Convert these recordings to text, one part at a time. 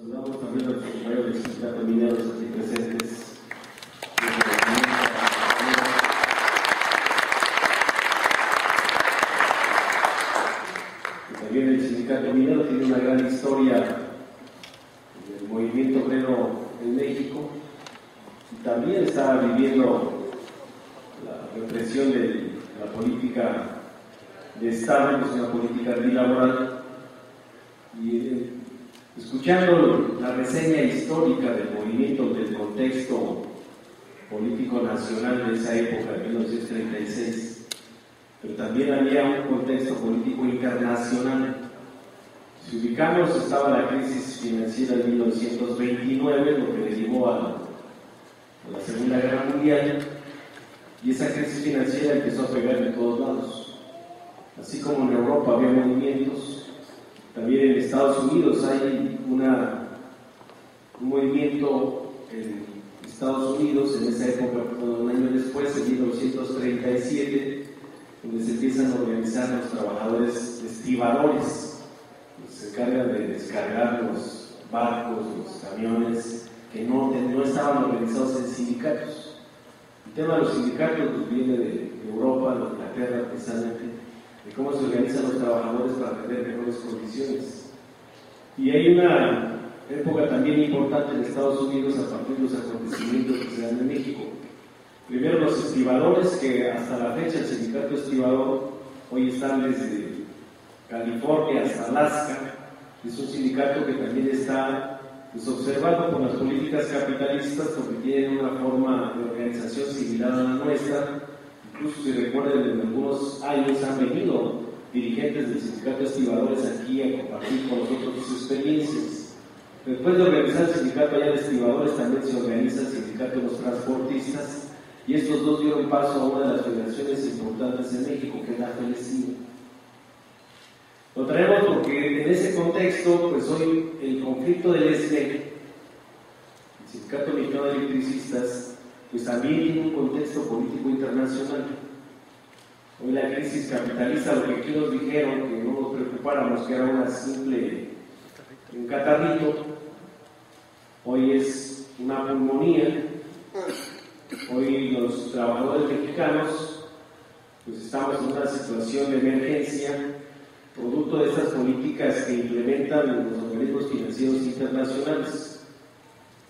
Saludamos también a los compañeros del Sindicato de Mineros aquí presentes. También el Sindicato Minero tiene una gran historia del movimiento obrero en México y también está viviendo la represión de la política de Estado, que es una política bilaboral. Y escuchando la reseña histórica del movimiento, del contexto político nacional de esa época, de 1936, pero también había un contexto político internacional. Si ubicamos, estaba la crisis financiera de 1929, lo que llevó a la Segunda Guerra Mundial, y esa crisis financiera empezó a pegar en todos lados. Así como en Europa había movimientos, también en Estados Unidos hay un movimiento en Estados Unidos, en esa época, un año después, en 1937, donde se empiezan a organizar los trabajadores estibadores, que se encargan de descargar los barcos, los camiones, que no estaban organizados en sindicatos. El tema de los sindicatos pues, viene de Europa, de Inglaterra, precisamente, de cómo se organizan los trabajadores para tener mejores condiciones. Y hay una época también importante en Estados Unidos a partir de los acontecimientos que se dan en México. Primero los estibadores, que hasta la fecha el sindicato estibador hoy están desde California hasta Alaska. Es un sindicato que también está observado por las políticas capitalistas porque tienen una forma de organización similar a la nuestra. Incluso si recuerdan, en algunos años han venido dirigentes del sindicato estibadores aquí a compartir con nosotros sus experiencias. Después de organizar el sindicato allá de estibadores, también se organiza el sindicato de los transportistas, y estos dos dieron paso a una de las federaciones importantes en México, que es la FELECIDO. Lo traemos porque en ese contexto, pues hoy el conflicto del SME, el Sindicato Mexicano de Electricistas, pues también tiene un contexto político internacional. Hoy la crisis capitalista, lo que aquí nos dijeron, que no nos preocupáramos, que era un catarrito, hoy es una pulmonía. Hoy los trabajadores mexicanos pues estamos en una situación de emergencia, producto de estas políticas que implementan los organismos financieros internacionales.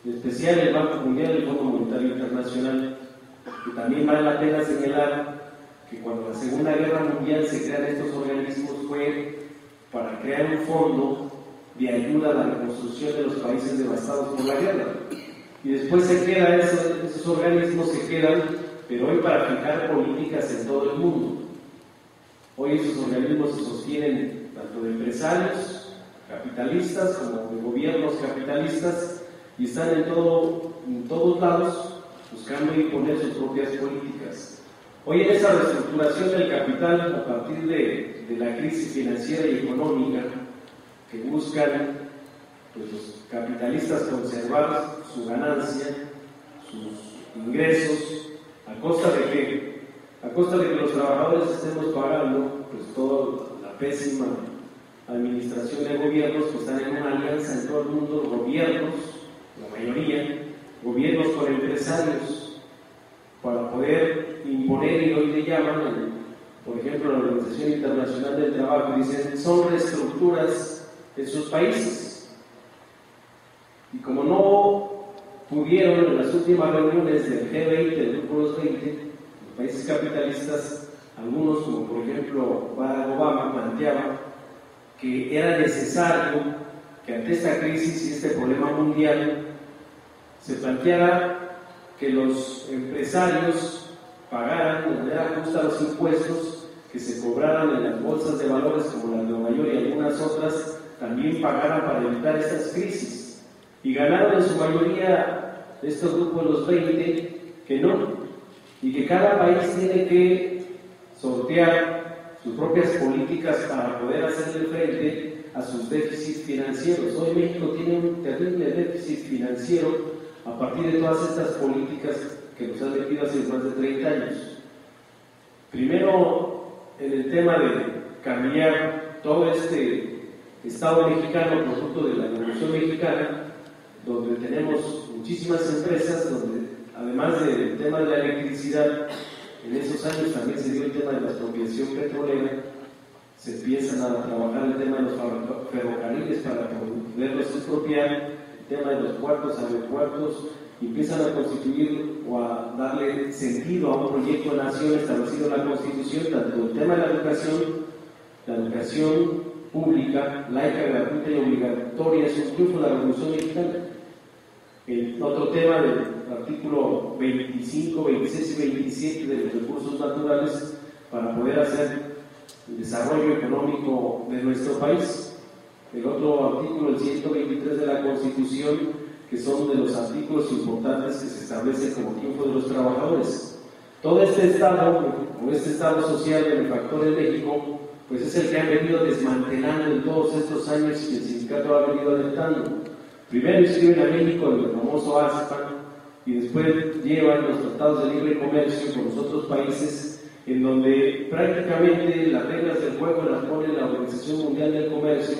En especial el Banco Mundial y el Fondo Monetario Internacional, que también vale la pena señalar que cuando la Segunda Guerra Mundial se crean estos organismos fue para crear un fondo de ayuda a la reconstrucción de los países devastados por la guerra. Y después esos organismos se quedan, pero hoy para fijar políticas en todo el mundo. Hoy esos organismos se sostienen tanto de empresarios capitalistas como de gobiernos capitalistas, y están en todos lados buscando imponer sus propias políticas. Hoy en esa reestructuración del capital a partir de la crisis financiera y económica que buscan pues, los capitalistas conservar su ganancia, sus ingresos, a costa de que los trabajadores estemos pagando pues, toda la pésima administración de gobiernos que están en una alianza en todo el mundo, gobiernos, la mayoría, gobiernos con empresarios, para poder imponer, y hoy le llaman, por ejemplo, la Organización Internacional del Trabajo, dicen, son reestructuras en sus países. Y como no pudieron en las últimas reuniones del G20, del Grupo de los 20, los países capitalistas, algunos, como por ejemplo Barack Obama, planteaban que era necesario que ante esta crisis y este problema mundial se planteara que los empresarios pagaran de manera justa los impuestos que se cobraran en las bolsas de valores como la de Nueva York y algunas otras, también pagaran para evitar estas crisis. Y ganaron en su mayoría estos grupos de los 20 que no, y que cada país tiene que sortear sus propias políticas para poder hacerle frente a sus déficits financieros. Hoy México tiene un terrible déficit financiero a partir de todas estas políticas que nos han metido hace más de 30 años. Primero, en el tema de cambiar todo este Estado mexicano, producto de la Revolución Mexicana, donde tenemos muchísimas empresas, donde además del tema de la electricidad, en esos años también se dio el tema de la expropiación petrolera, se empiezan a trabajar el tema de los ferrocarriles para poderlos expropiar, el tema de los puertos, aeropuertos, y empiezan a constituir o a darle sentido a un proyecto de nación establecido en la Constitución, tanto el tema de la educación pública, laica, gratuita y obligatoria, es un triunfo de la Revolución Mexicana. El otro tema del artículo 25, 26 y 27 de los recursos naturales para poder hacer el desarrollo económico de nuestro país. El otro artículo, el 123 de la Constitución, que son de los artículos importantes que se establecen como triunfo de los trabajadores. Todo este Estado, o este Estado social benefactor en México, pues es el que han venido desmantelando en todos estos años y el sindicato ha venido alentando. Primero inscriben a México en el famoso ASPA y después llevan los tratados de libre comercio con los otros países, en donde prácticamente las reglas del juego las pone la Organización Mundial del Comercio,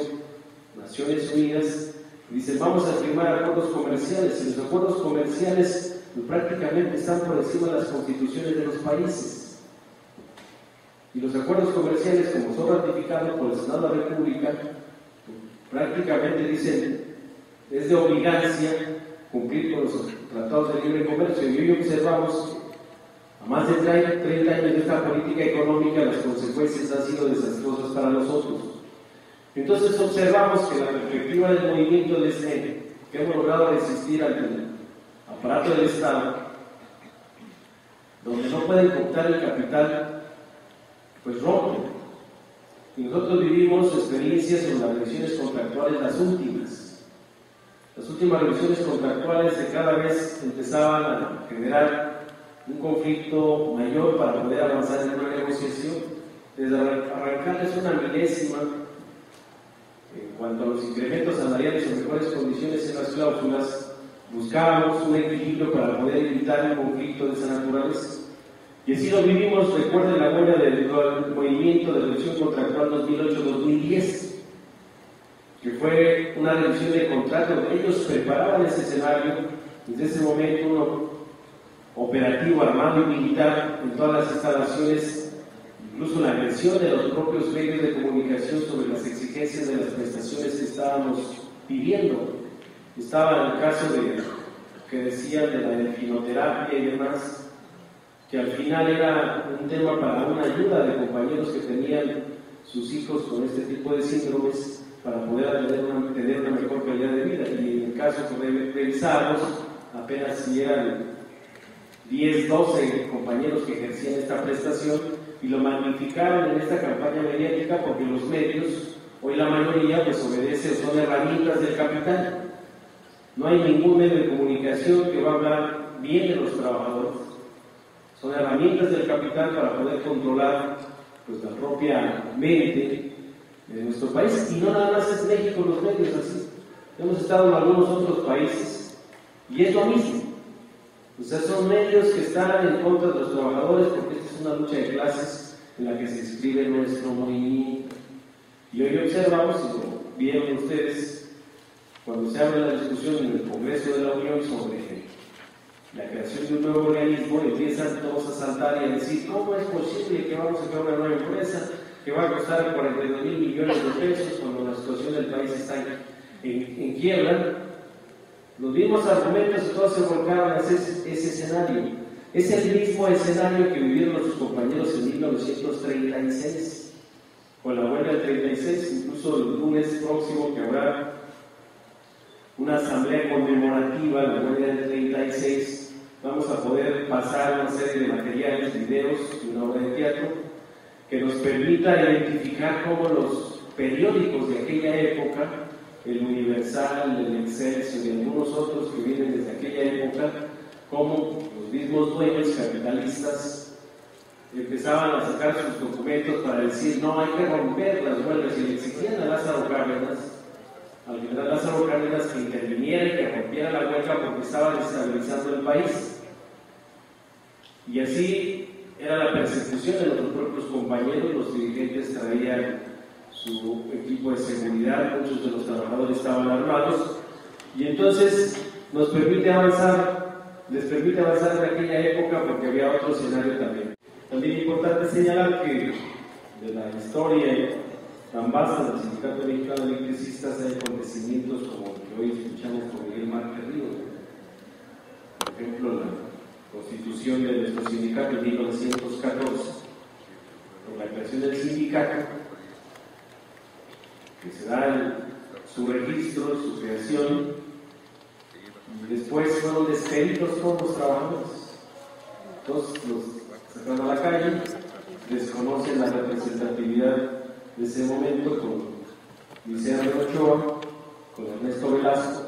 Naciones Unidas, y dicen vamos a firmar acuerdos comerciales, y los acuerdos comerciales pues, prácticamente están por encima de las constituciones de los países. Y los acuerdos comerciales, como son ratificados por el Senado de la República, prácticamente dicen es de obligancia cumplir con los tratados de libre comercio. Y hoy observamos a más de 30 años de esta política económica, las consecuencias han sido desastrosas para nosotros. Entonces observamos que la perspectiva del movimiento desde que hemos logrado resistir ante el aparato del Estado, donde no pueden cooptar el capital, pues rompe. Y nosotros vivimos experiencias en las revisiones contractuales, las últimas revisiones contractuales que cada vez empezaban a generar un conflicto mayor para poder avanzar en una negociación. Desde arrancarles una milésima en cuanto a los incrementos salariales o mejores condiciones en las cláusulas, buscábamos un equilibrio para poder evitar un conflicto de esa naturaleza. Y así lo vivimos, recuerden la huelga del movimiento de revisión contractual 2008-2010, que fue una revisión de contrato. Ellos preparaban ese escenario, desde ese momento uno operativo, armado y militar en todas las instalaciones, incluso la agresión de los propios medios de comunicación sobre las exigencias de las prestaciones que estábamos pidiendo. Estaba el caso que decían de la delfinoterapia y demás, que al final era un tema para una ayuda de compañeros que tenían sus hijos con este tipo de síndromes para poder tener una mejor calidad de vida. Y en el caso que revisamos, apenas si eran 10, 12 compañeros que ejercían esta prestación y lo magnificaron en esta campaña mediática porque los medios, hoy la mayoría, pues obedece o son herramientas del capital. No hay ningún medio de comunicación que va a hablar bien de los trabajadores. Son herramientas del capital para poder controlar pues, la propia mente de nuestro país. Y no nada más es México los medios así. Hemos estado en algunos otros países y es lo mismo. O sea, son medios que están en contra de los trabajadores porque esta es una lucha de clases en la que se inscribe nuestro movimiento. Y hoy observamos, y lo vieron ustedes, cuando se abre la discusión en el Congreso de la Unión sobre la creación de un nuevo organismo, empiezan todos a saltar y a decir, ¿cómo es posible que vamos a crear una nueva empresa que va a costar 42,000 millones de pesos cuando la situación del país está en quiebra? Los mismos argumentos y todos se volcaron a ese escenario. Es el mismo escenario que vivieron nuestros compañeros en 1936, con la huelga del 36, incluso el lunes próximo que habrá una asamblea conmemorativa, la huelga del 36, vamos a poder pasar una serie de materiales, videos y una obra de teatro que nos permita identificar cómo los periódicos de aquella época, el Universal, el Excelsior y algunos otros que vienen desde aquella época, como los mismos dueños capitalistas empezaban a sacar sus documentos para decir no, hay que romper las huelgas, y le exigían a Lázaro Cárdenas, al general Lázaro Cárdenas, que interviniera y que rompiera la huelga porque estaba desestabilizando el país. Y así era la persecución de nuestros propios compañeros. Los dirigentes traían su equipo de seguridad, muchos de los trabajadores estaban armados, y entonces nos permite avanzar, les permite avanzar en aquella época porque había otro escenario también. También es importante señalar que de la historia tan vasta del Sindicato Mexicano de Electricistas hay acontecimientos como el que hoy escuchamos con Miguel Márquez Ríos. Por ejemplo, la constitución de nuestro sindicato en 1914, con la creación del sindicato, que se da su registro, su creación, y después fueron despedidos todos los trabajadores. Todos los sacaron a la calle, desconocen la representatividad de ese momento con Vicente Ochoa, con Ernesto Velasco,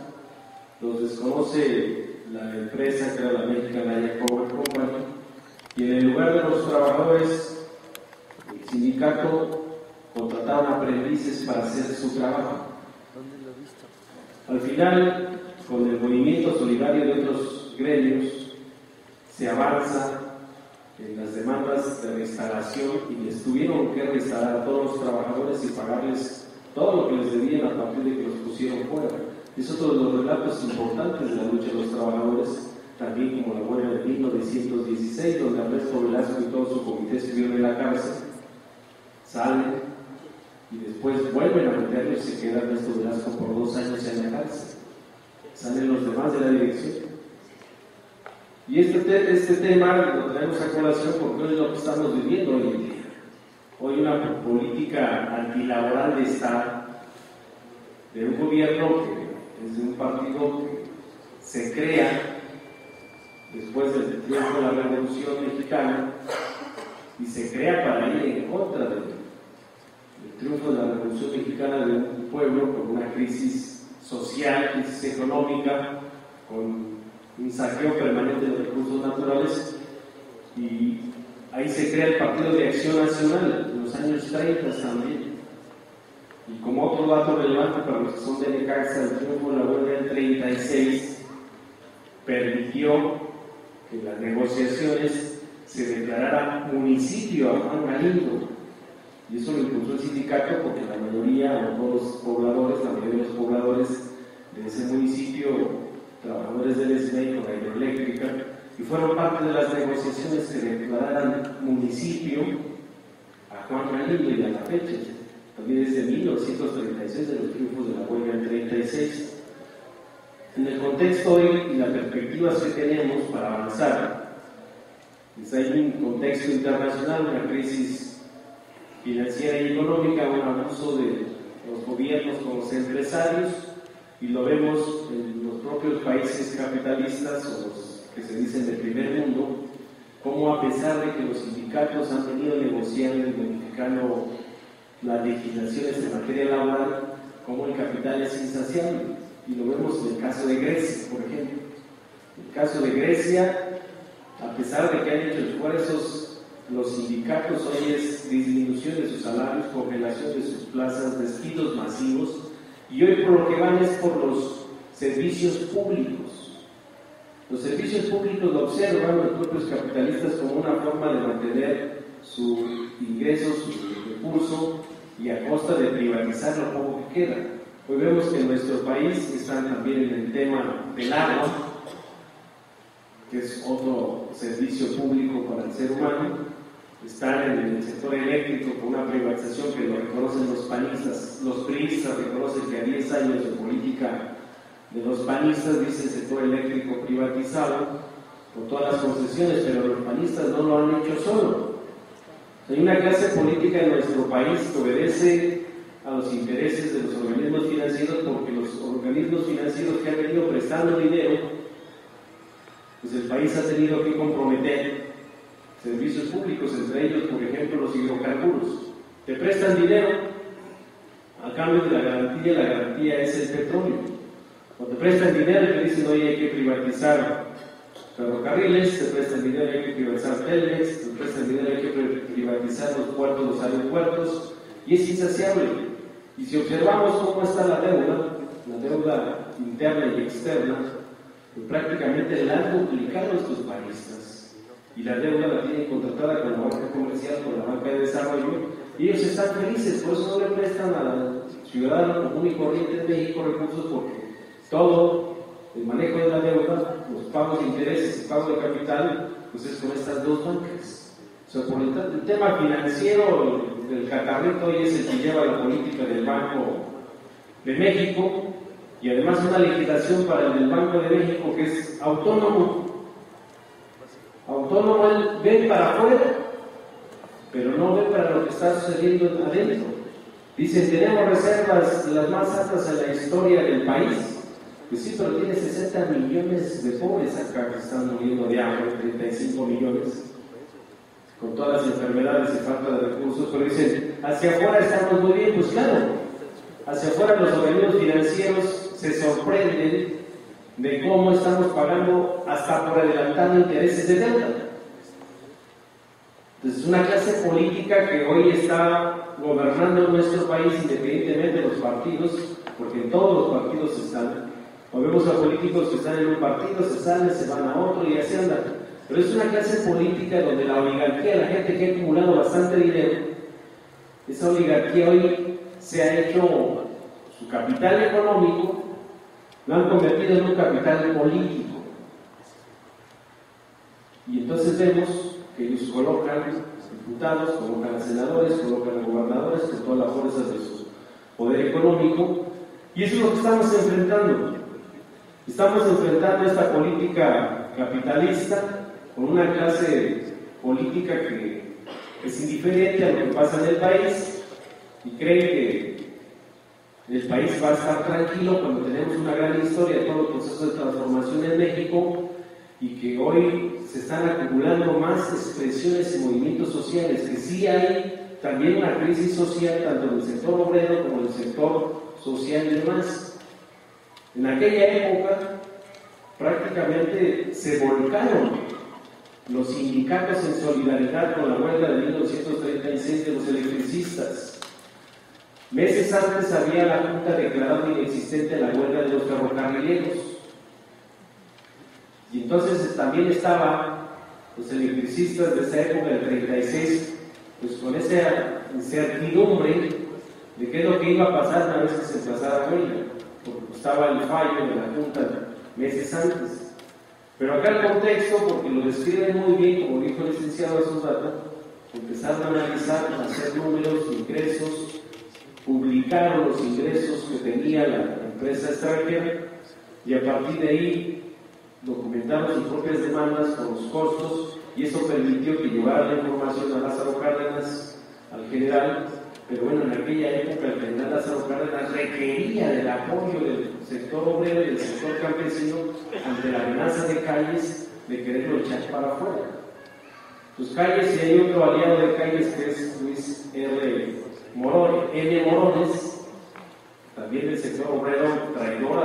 los desconoce la empresa que era la American Electric Power Company, y en el lugar de los trabajadores, el sindicato contrataron aprendices para hacer su trabajo. Al final, con el movimiento solidario de otros gremios, se avanza en las demandas de reinstalación y les tuvieron que reinstalar a todos los trabajadores y pagarles todo lo que les debían a partir de que los pusieron fuera. Es otro de los relatos importantes de la lucha de los trabajadores, también como la huelga de 1916, donde Ernesto Velasco y todo su comité estuvieron en la cárcel, salen y después vuelven a meterlos y se queda Ernesto Velasco por 2 años en la cárcel. Salen los demás de la dirección. Y este tema lo traemos a colación porque hoy es lo que estamos viviendo hoy en día. Hoy una política antilaboral de Estado, de un gobierno que es de un partido que se crea después del triunfo de la Revolución Mexicana y se crea para ir en contra del triunfo de la Revolución Mexicana de un pueblo con una crisis social, crisis económica, con un saqueo permanente de recursos naturales, y ahí se crea el Partido de Acción Nacional en los años 30 también. Y como otro dato relevante para los que son de Necaxa, el triunfo de la huelga del 36 permitió que en las negociaciones se declarara municipio a Juan Galindo, y eso lo impulsó el sindicato porque la mayoría, o todos los pobladores, la mayoría de los pobladores de ese municipio, trabajadores del SMEI con la hidroeléctrica, y fueron parte de las negociaciones que declararan municipio a Juan Galindo, y a la fecha, también desde 1936, de los triunfos de la huelga del 36. En el contexto hoy y las perspectivas que tenemos para avanzar, pues hay un contexto internacional, una crisis financiera y económica, un abuso de los gobiernos con los empresarios, y lo vemos en los propios países capitalistas o los que se dicen del primer mundo, como a pesar de que los sindicatos han venido negociando y modificando las legislaciones en materia laboral, como el capital es insaciable, y lo vemos en el caso de Grecia, por ejemplo. En el caso de Grecia, a pesar de que han hecho esfuerzos, los sindicatos hoy es disminución de sus salarios, congelación de sus plazas, despidos masivos, y hoy por lo que van es por los servicios públicos. Los servicios públicos lo observan los propios capitalistas como una forma de mantener su ingreso, su recurso, y a costa de privatizar lo poco que queda. Hoy vemos que en nuestro país están también en el tema del agua, que es otro servicio público para el ser humano. Están en el sector eléctrico con una privatización que lo reconocen los panistas. Los priistas reconocen que a 10 años de política de los panistas dice el sector eléctrico privatizado con todas las concesiones, pero los panistas no lo han hecho solo. Hay una clase política en nuestro país que obedece a los intereses de los organismos financieros, porque los organismos financieros que han venido prestando dinero, pues el país ha tenido que comprometer servicios públicos, entre ellos, por ejemplo, los hidrocarburos. Te prestan dinero a cambio de la garantía es el petróleo. Cuando te prestan dinero y te dicen, oye, hay que privatizar ferrocarriles, te prestan dinero y hay que privatizar Telmex, te prestan dinero y hay que privatizar los puertos, los aeropuertos, y es insaciable. Y si observamos cómo está la deuda interna y externa, pues prácticamente la han duplicado estos panistas. Y la deuda la tienen contratada con la banca comercial, con la banca de desarrollo, Y ellos están felices, por eso no le prestan al ciudadano común y corriente de México recursos, porque todo el manejo de la deuda, los pagos de intereses y pago de capital, pues es con estas dos bancas. O sea, por el tema financiero, el catarrito hoy es el que lleva la política del Banco de México, y además una legislación para el del Banco de México que es autónomo. Autónomo, él ve para afuera, pero no ve para lo que está sucediendo adentro. Dicen, tenemos reservas las más altas en la historia del país. Pues sí, pero tiene 60 millones de pobres acá que están muriendo de hambre, 35 millones, con todas las enfermedades y falta de recursos. Pero dicen, hacia afuera estamos muy bien. Pues claro, hacia afuera los organismos financieros se sorprenden de cómo estamos pagando hasta por adelantado intereses de deuda. Entonces, una clase política que hoy está gobernando nuestro país independientemente de los partidos, porque en todos los partidos están. O vemos a políticos que están en un partido, se salen, se van a otro y así andan. Pero es una clase política donde la oligarquía, la gente que ha acumulado bastante dinero, esa oligarquía hoy se ha hecho su capital económico, lo han convertido en un capital político. Y entonces vemos que ellos colocan diputados, colocan a senadores, colocan a gobernadores con toda la fuerza de su poder económico, y eso es lo que estamos enfrentando. Estamos enfrentando esta política capitalista con una clase política que es indiferente a lo que pasa en el país y cree que el país va a estar tranquilo cuando tenemos una gran historia de todo el proceso de transformación en México, y que hoy se están acumulando más expresiones y movimientos sociales, que sí hay también una crisis social tanto en el sector obrero como en el sector social y demás. En aquella época prácticamente se volcaron los sindicatos en solidaridad con la huelga de 1936 de los electricistas. Meses antes había la Junta declarado inexistente la huelga de los ferrocarrileros. Y entonces también estaban los electricistas de esa época del 36, pues con esa incertidumbre de qué es lo que iba a pasar una vez que se emplazara la huelga, porque estaba el fallo de la Junta meses antes. Pero acá el contexto, porque lo describe muy bien, como dijo el licenciado hace un rato, empezaron a analizar, a hacer números, ingresos, publicaron los ingresos que tenía la empresa extranjera, y a partir de ahí documentaron sus propias demandas con los costos, y eso permitió que llevara la información a Lázaro Cárdenas, al general. Pero bueno, en aquella época el general Lázaro Cárdenas requería del apoyo del sector obrero y del sector campesino ante la amenaza de Calles de quererlo echar para afuera. Pues Calles, y hay otro aliado de Calles que es Luis R. Morones, también del sector obrero, traidor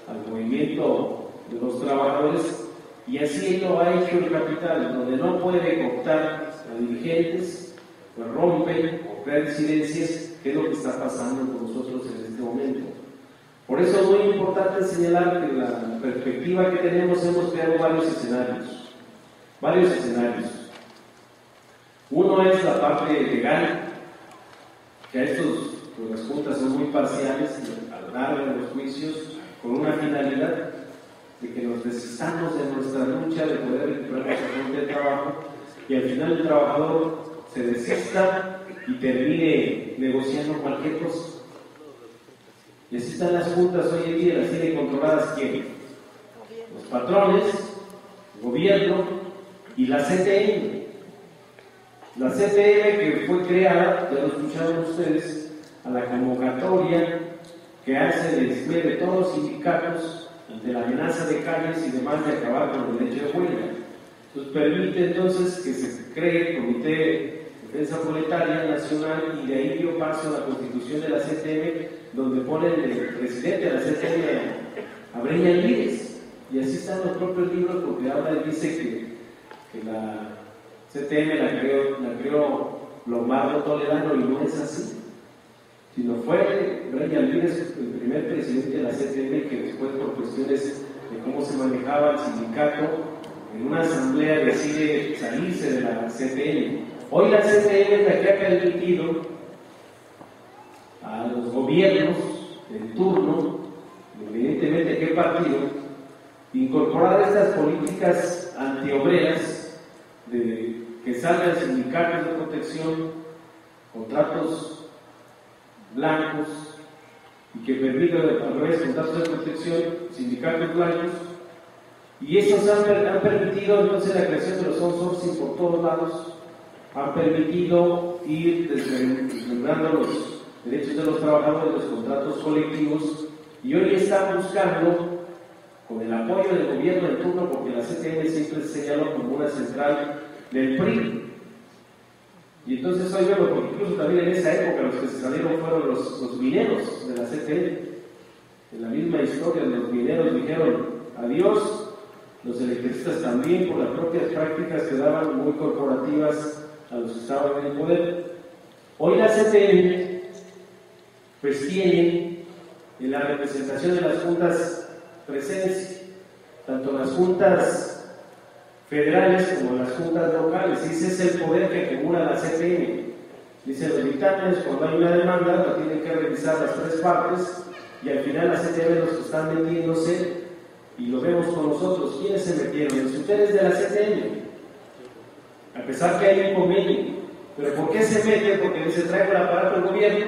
al movimiento de los trabajadores, y así lo ha hecho el capital, donde no puede cooptar a dirigentes, pues rompen o crean disidencias, que es lo que está pasando con nosotros en este momento. Por eso es muy importante señalar que en la perspectiva que tenemos hemos creado varios escenarios. Uno es la parte legal, que a estos, pues las juntas son muy parciales, alargan los juicios con una finalidad de que nos desistamos de nuestra lucha de poder recuperar nuestra fuente de trabajo, y al final el trabajador se desista y termine negociando cualquier cosa. Y así están las juntas hoy en día, las tiene controladas ¿quién? Los patrones, el gobierno y la CTM. La CTM, que fue creada, ya lo escucharon ustedes, a la convocatoria que hace el despliegue de todos los sindicatos ante la amenaza de Calles y demás de acabar con el derecho de huelga. Entonces permite entonces que se cree el Comité de Defensa Proletaria Nacional, y de ahí dio paso a la constitución de la CTM, donde pone el presidente de la CTM a Breña Lídez. Y así están los propios libros, porque ahora dice que la CTM la creó Lombardo Toledano, y no es así, sino fue Breña Lídez el primer presidente de la CTM, que después, por cuestiones de cómo se manejaba el sindicato, en una asamblea decide salirse de la CTM. Hoy la CTM es la que ha permitido a los gobiernos en turno, evidentemente de qué partido, incorporar estas políticas antiobreras de que salgan sindicatos de protección, contratos blancos, y que permitan al revés contratos de protección, sindicatos blancos, y estos han permitido entonces la creación de los outsourcing por todos lados, han permitido ir desmembrando los derechos de los trabajadores, los contratos colectivos, y hoy están buscando, con el apoyo del gobierno en turno, porque la CTM siempre se señaló como una central del PRI, y entonces hoy vemos, porque incluso también en esa época los que se salieron fueron los mineros de la CTM. En la misma historia, los mineros dijeron adiós, los electricistas también, por las propias prácticas que daban muy corporativas a los que estaban en el poder. Hoy la CTM pues tiene en la representación de las juntas presencia, tanto las juntas federales como las juntas locales, y ese es el poder que acumula la CTM. Dice, los dictámenes, cuando hay una demanda, la tienen que revisar las tres partes, y al final la CTM los que están metiéndose, y lo vemos con nosotros. ¿Quiénes se metieron? Los ustedes de la CTM, a pesar que hay un convenio. ¿Pero por qué se meten? Porque dice, traigo el aparato del gobierno,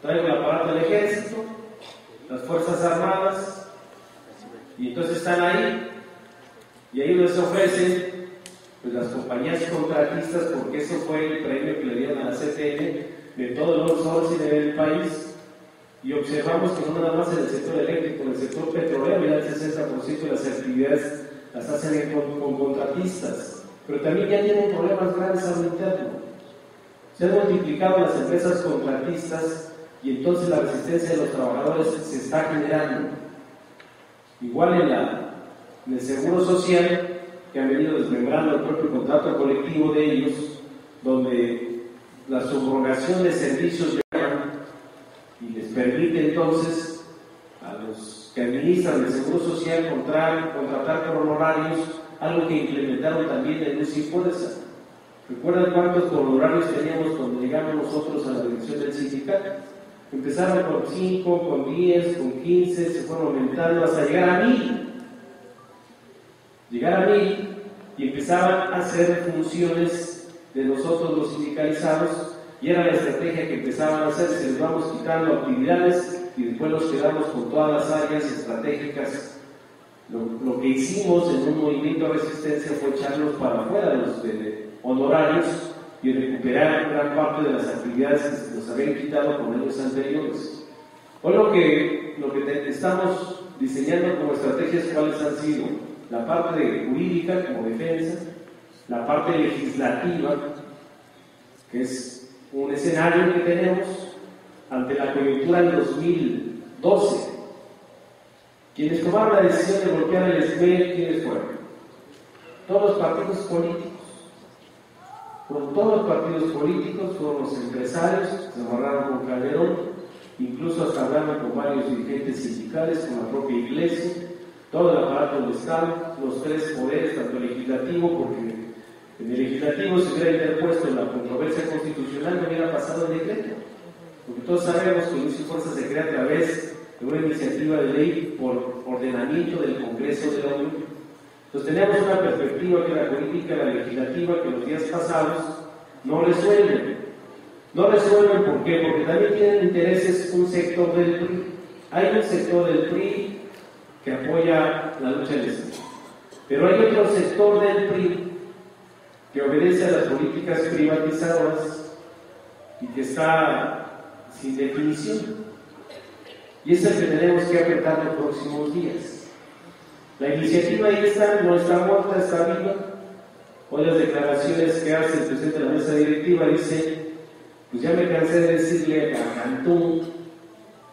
traigo el aparato del ejército, las fuerzas armadas, y entonces están ahí, y ahí les ofrecen pues, las compañías contratistas, porque eso fue el premio que le dieron a la CTM de todos los outsourcing del país, y observamos que no nada más en el sector eléctrico, en el sector petrolero ya el 60% de las actividades las hacen con contratistas, pero también ya tienen problemas grandes a lo interno. Se han multiplicado las empresas contratistas y entonces la resistencia de los trabajadores se está generando. Igual en el seguro social, que han venido desmembrando el propio contrato colectivo de ellos, donde la subrogación de servicios llegan y les permite entonces a los que administran el seguro social contratar por honorarios, algo que implementaron también en Luz y Fuerza. ¿Recuerdan cuántos honorarios teníamos cuando llegamos nosotros a la dirección del sindicato? Empezaron con 5, con 10, con 15, se fueron aumentando hasta llegar a 1000. Llegar a 1000 y empezaban a hacer funciones de nosotros los sindicalizados, y era la estrategia que empezaban a hacer, se les vamos quitando actividades y después nos quedamos con todas las áreas estratégicas. Lo que hicimos en un movimiento de resistencia fue echarlos para afuera de los honorarios y recuperar gran parte de las actividades que se nos habían quitado con años anteriores. Hoy lo que estamos diseñando como estrategias, ¿cuáles han sido? La parte jurídica como defensa, la parte legislativa, que es un escenario que tenemos ante la coyuntura del 2012. Quienes tomaron la decisión de bloquear el SME, ¿quiénes fueron? Todos los partidos políticos. Fueron todos los partidos políticos, fueron los empresarios, se amarraron con Calderón, incluso hasta hablaron con varios dirigentes sindicales, con la propia iglesia, todo el aparato del Estado, los tres poderes, tanto el legislativo, porque en el legislativo se hubiera interpuesto en la controversia constitucional, no hubiera pasado el decreto, porque todos sabemos que Luz y Fuerza se crea a través de una iniciativa de ley por ordenamiento del Congreso de la Unión. Entonces tenemos una perspectiva que la política, la legislativa, que los días pasados no resuelven. No resuelven, ¿por qué? Porque también tienen intereses un sector del PRI. Hay un sector del PRI que apoya la lucha del Estado, pero hay otro sector del PRI que obedece a las políticas privatizadoras y que está sin definición. Y es el que tenemos que apretar los próximos días. La iniciativa ahí está, no está muerta, está viva. Hoy las declaraciones que hace el presidente de la mesa directiva dice, pues ya me cansé de decirle a Cantún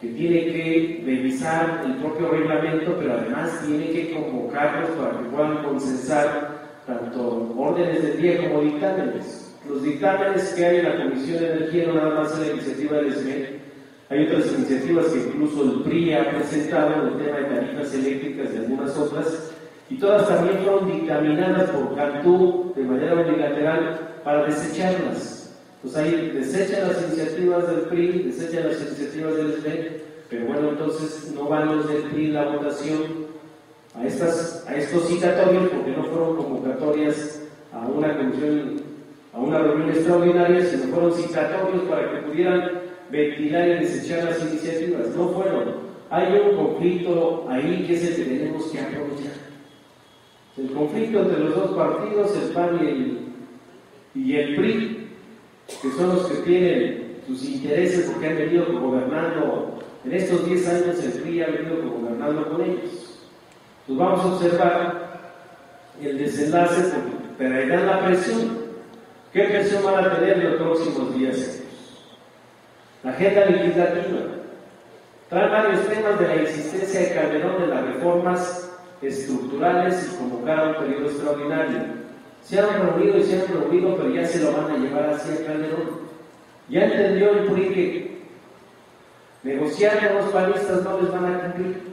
que tiene que revisar el propio reglamento, pero además tiene que convocarlos para que puedan consensar tanto órdenes del día como dictámenes. Los dictámenes que hay en la Comisión de Energía no nada más en la iniciativa del SME, hay otras iniciativas que incluso el PRI ha presentado en el tema de tarifas eléctricas y algunas otras, y todas también fueron dictaminadas por Cantú de manera unilateral para desecharlas. Pues ahí desechan las iniciativas del PRI, desechan las iniciativas del SB, pero bueno, entonces no van los del PRI en la votación a estos citatorios, porque no fueron convocatorias a una comisión, a una reunión extraordinaria, sino fueron citatorios para que pudieran ventilar y desechar las iniciativas. No fueron. Hay un conflicto ahí que es el que tenemos que aprovechar. El conflicto entre los dos partidos, el PAN y el PRI, que son los que tienen sus intereses porque han venido gobernando, en estos 10 años el PRI ha venido gobernando con ellos. Pues vamos a observar el desenlace, pero ahí dan la presión. ¿Qué presión van a tener en los próximos 10 años? La agenda legislativa trae varios temas de la existencia de Calderón de las reformas estructurales y convocar a un periodo extraordinario. Se han reunido, pero ya se lo van a llevar hacia Calderón. Ya entendió el PRI que negociar con los panistas no les van a cumplir.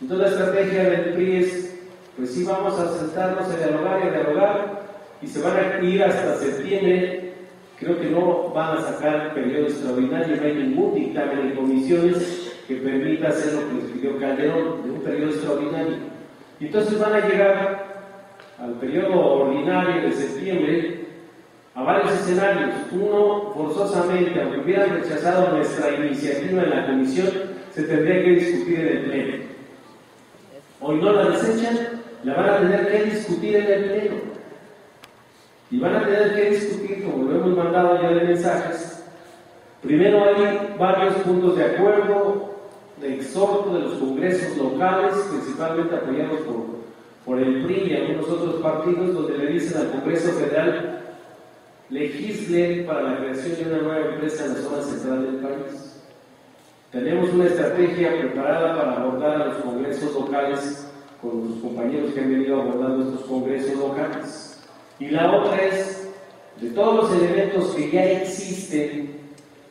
Entonces la estrategia del PRI es, pues sí, vamos a sentarnos a dialogar y se van a ir hasta septiembre. Creo que no van a sacar periodo extraordinario, no hay ningún dictamen en comisiones que permita hacer lo que les pidió Calderón, de un periodo extraordinario. Y entonces van a llegar al periodo ordinario de septiembre a varios escenarios. Uno, forzosamente, aunque hubieran rechazado nuestra iniciativa en la comisión, se tendría que discutir en el Pleno. Hoy no la desechan, la van a tener que discutir en el Pleno. Y van a tener que discutir, como lo hemos mandado ya de mensajes. Primero hay varios puntos de acuerdo, de exhorto de los congresos locales, principalmente apoyados por el PRI y algunos otros partidos, donde le dicen al Congreso Federal: legisle para la creación de una nueva empresa en la zona central del país. Tenemos una estrategia preparada para abordar a los congresos locales con los compañeros que han venido abordando estos congresos locales. Y la otra es, de todos los elementos que ya existen,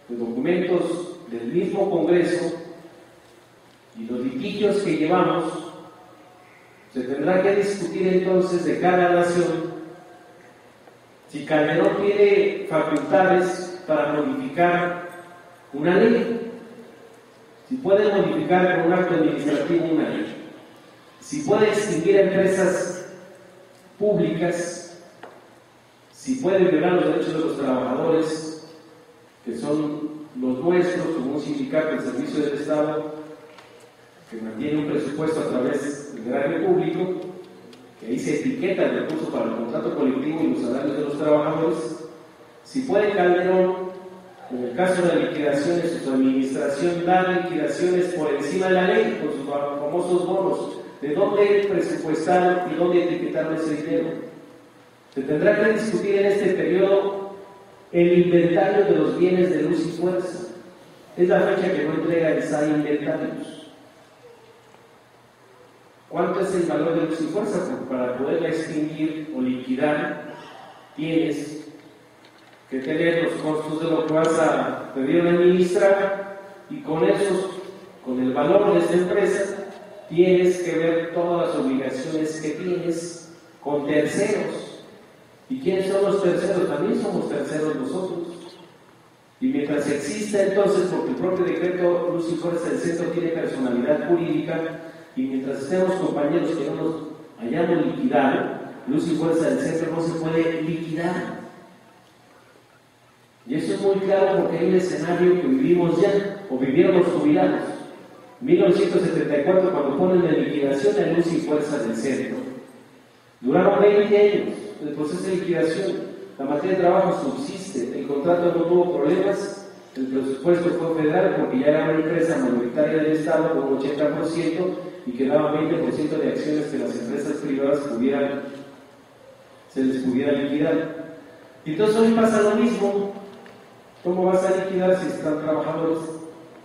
de documentos del mismo Congreso y los litigios que llevamos, se tendrá que discutir entonces de cada nación si Calderón tiene facultades para modificar una ley, si puede modificar con un acto administrativo una ley, si puede extinguir empresas públicas, si puede violar los derechos de los trabajadores, que son los nuestros, como un sindicato del servicio del Estado, que mantiene un presupuesto a través del erario público, que ahí se etiqueta el recurso para el contrato colectivo y los salarios de los trabajadores. Si puede Calderón, en el caso de liquidaciones, su administración da liquidaciones por encima de la ley, con sus famosos bonos, de dónde presupuestar y dónde etiquetar ese dinero. Se tendrá que discutir en este periodo el inventario de los bienes de luz y fuerza. Es la fecha que no entrega el SAI inventarios. ¿Cuánto es el valor de luz y fuerza? Porque para poderla extinguir o liquidar, tienes que tener los costos de lo que vas a pedir administrar, y con el valor de esta empresa, tienes que ver todas las obligaciones que tienes con terceros. ¿Y quiénes son los terceros? También somos terceros nosotros. Y mientras exista entonces, porque el propio decreto Luz y Fuerza del Centro tiene personalidad jurídica, y mientras estemos compañeros que no nos hayamos liquidado, Luz y Fuerza del Centro no se puede liquidar. Y eso es muy claro porque hay un escenario que vivimos ya, o vivieron los jubilados. 1974, cuando ponen en liquidación a Luz y Fuerza del Centro. Duraron 20 años el proceso de liquidación. La materia de trabajo subsiste, el contrato no tuvo problemas, el presupuesto fue federal porque ya era una empresa mayoritaria del Estado con un 80% y que daba 20% de acciones que las empresas privadas se les pudiera liquidar. Y entonces hoy pasa lo mismo. ¿Cómo vas a liquidar si están trabajadores?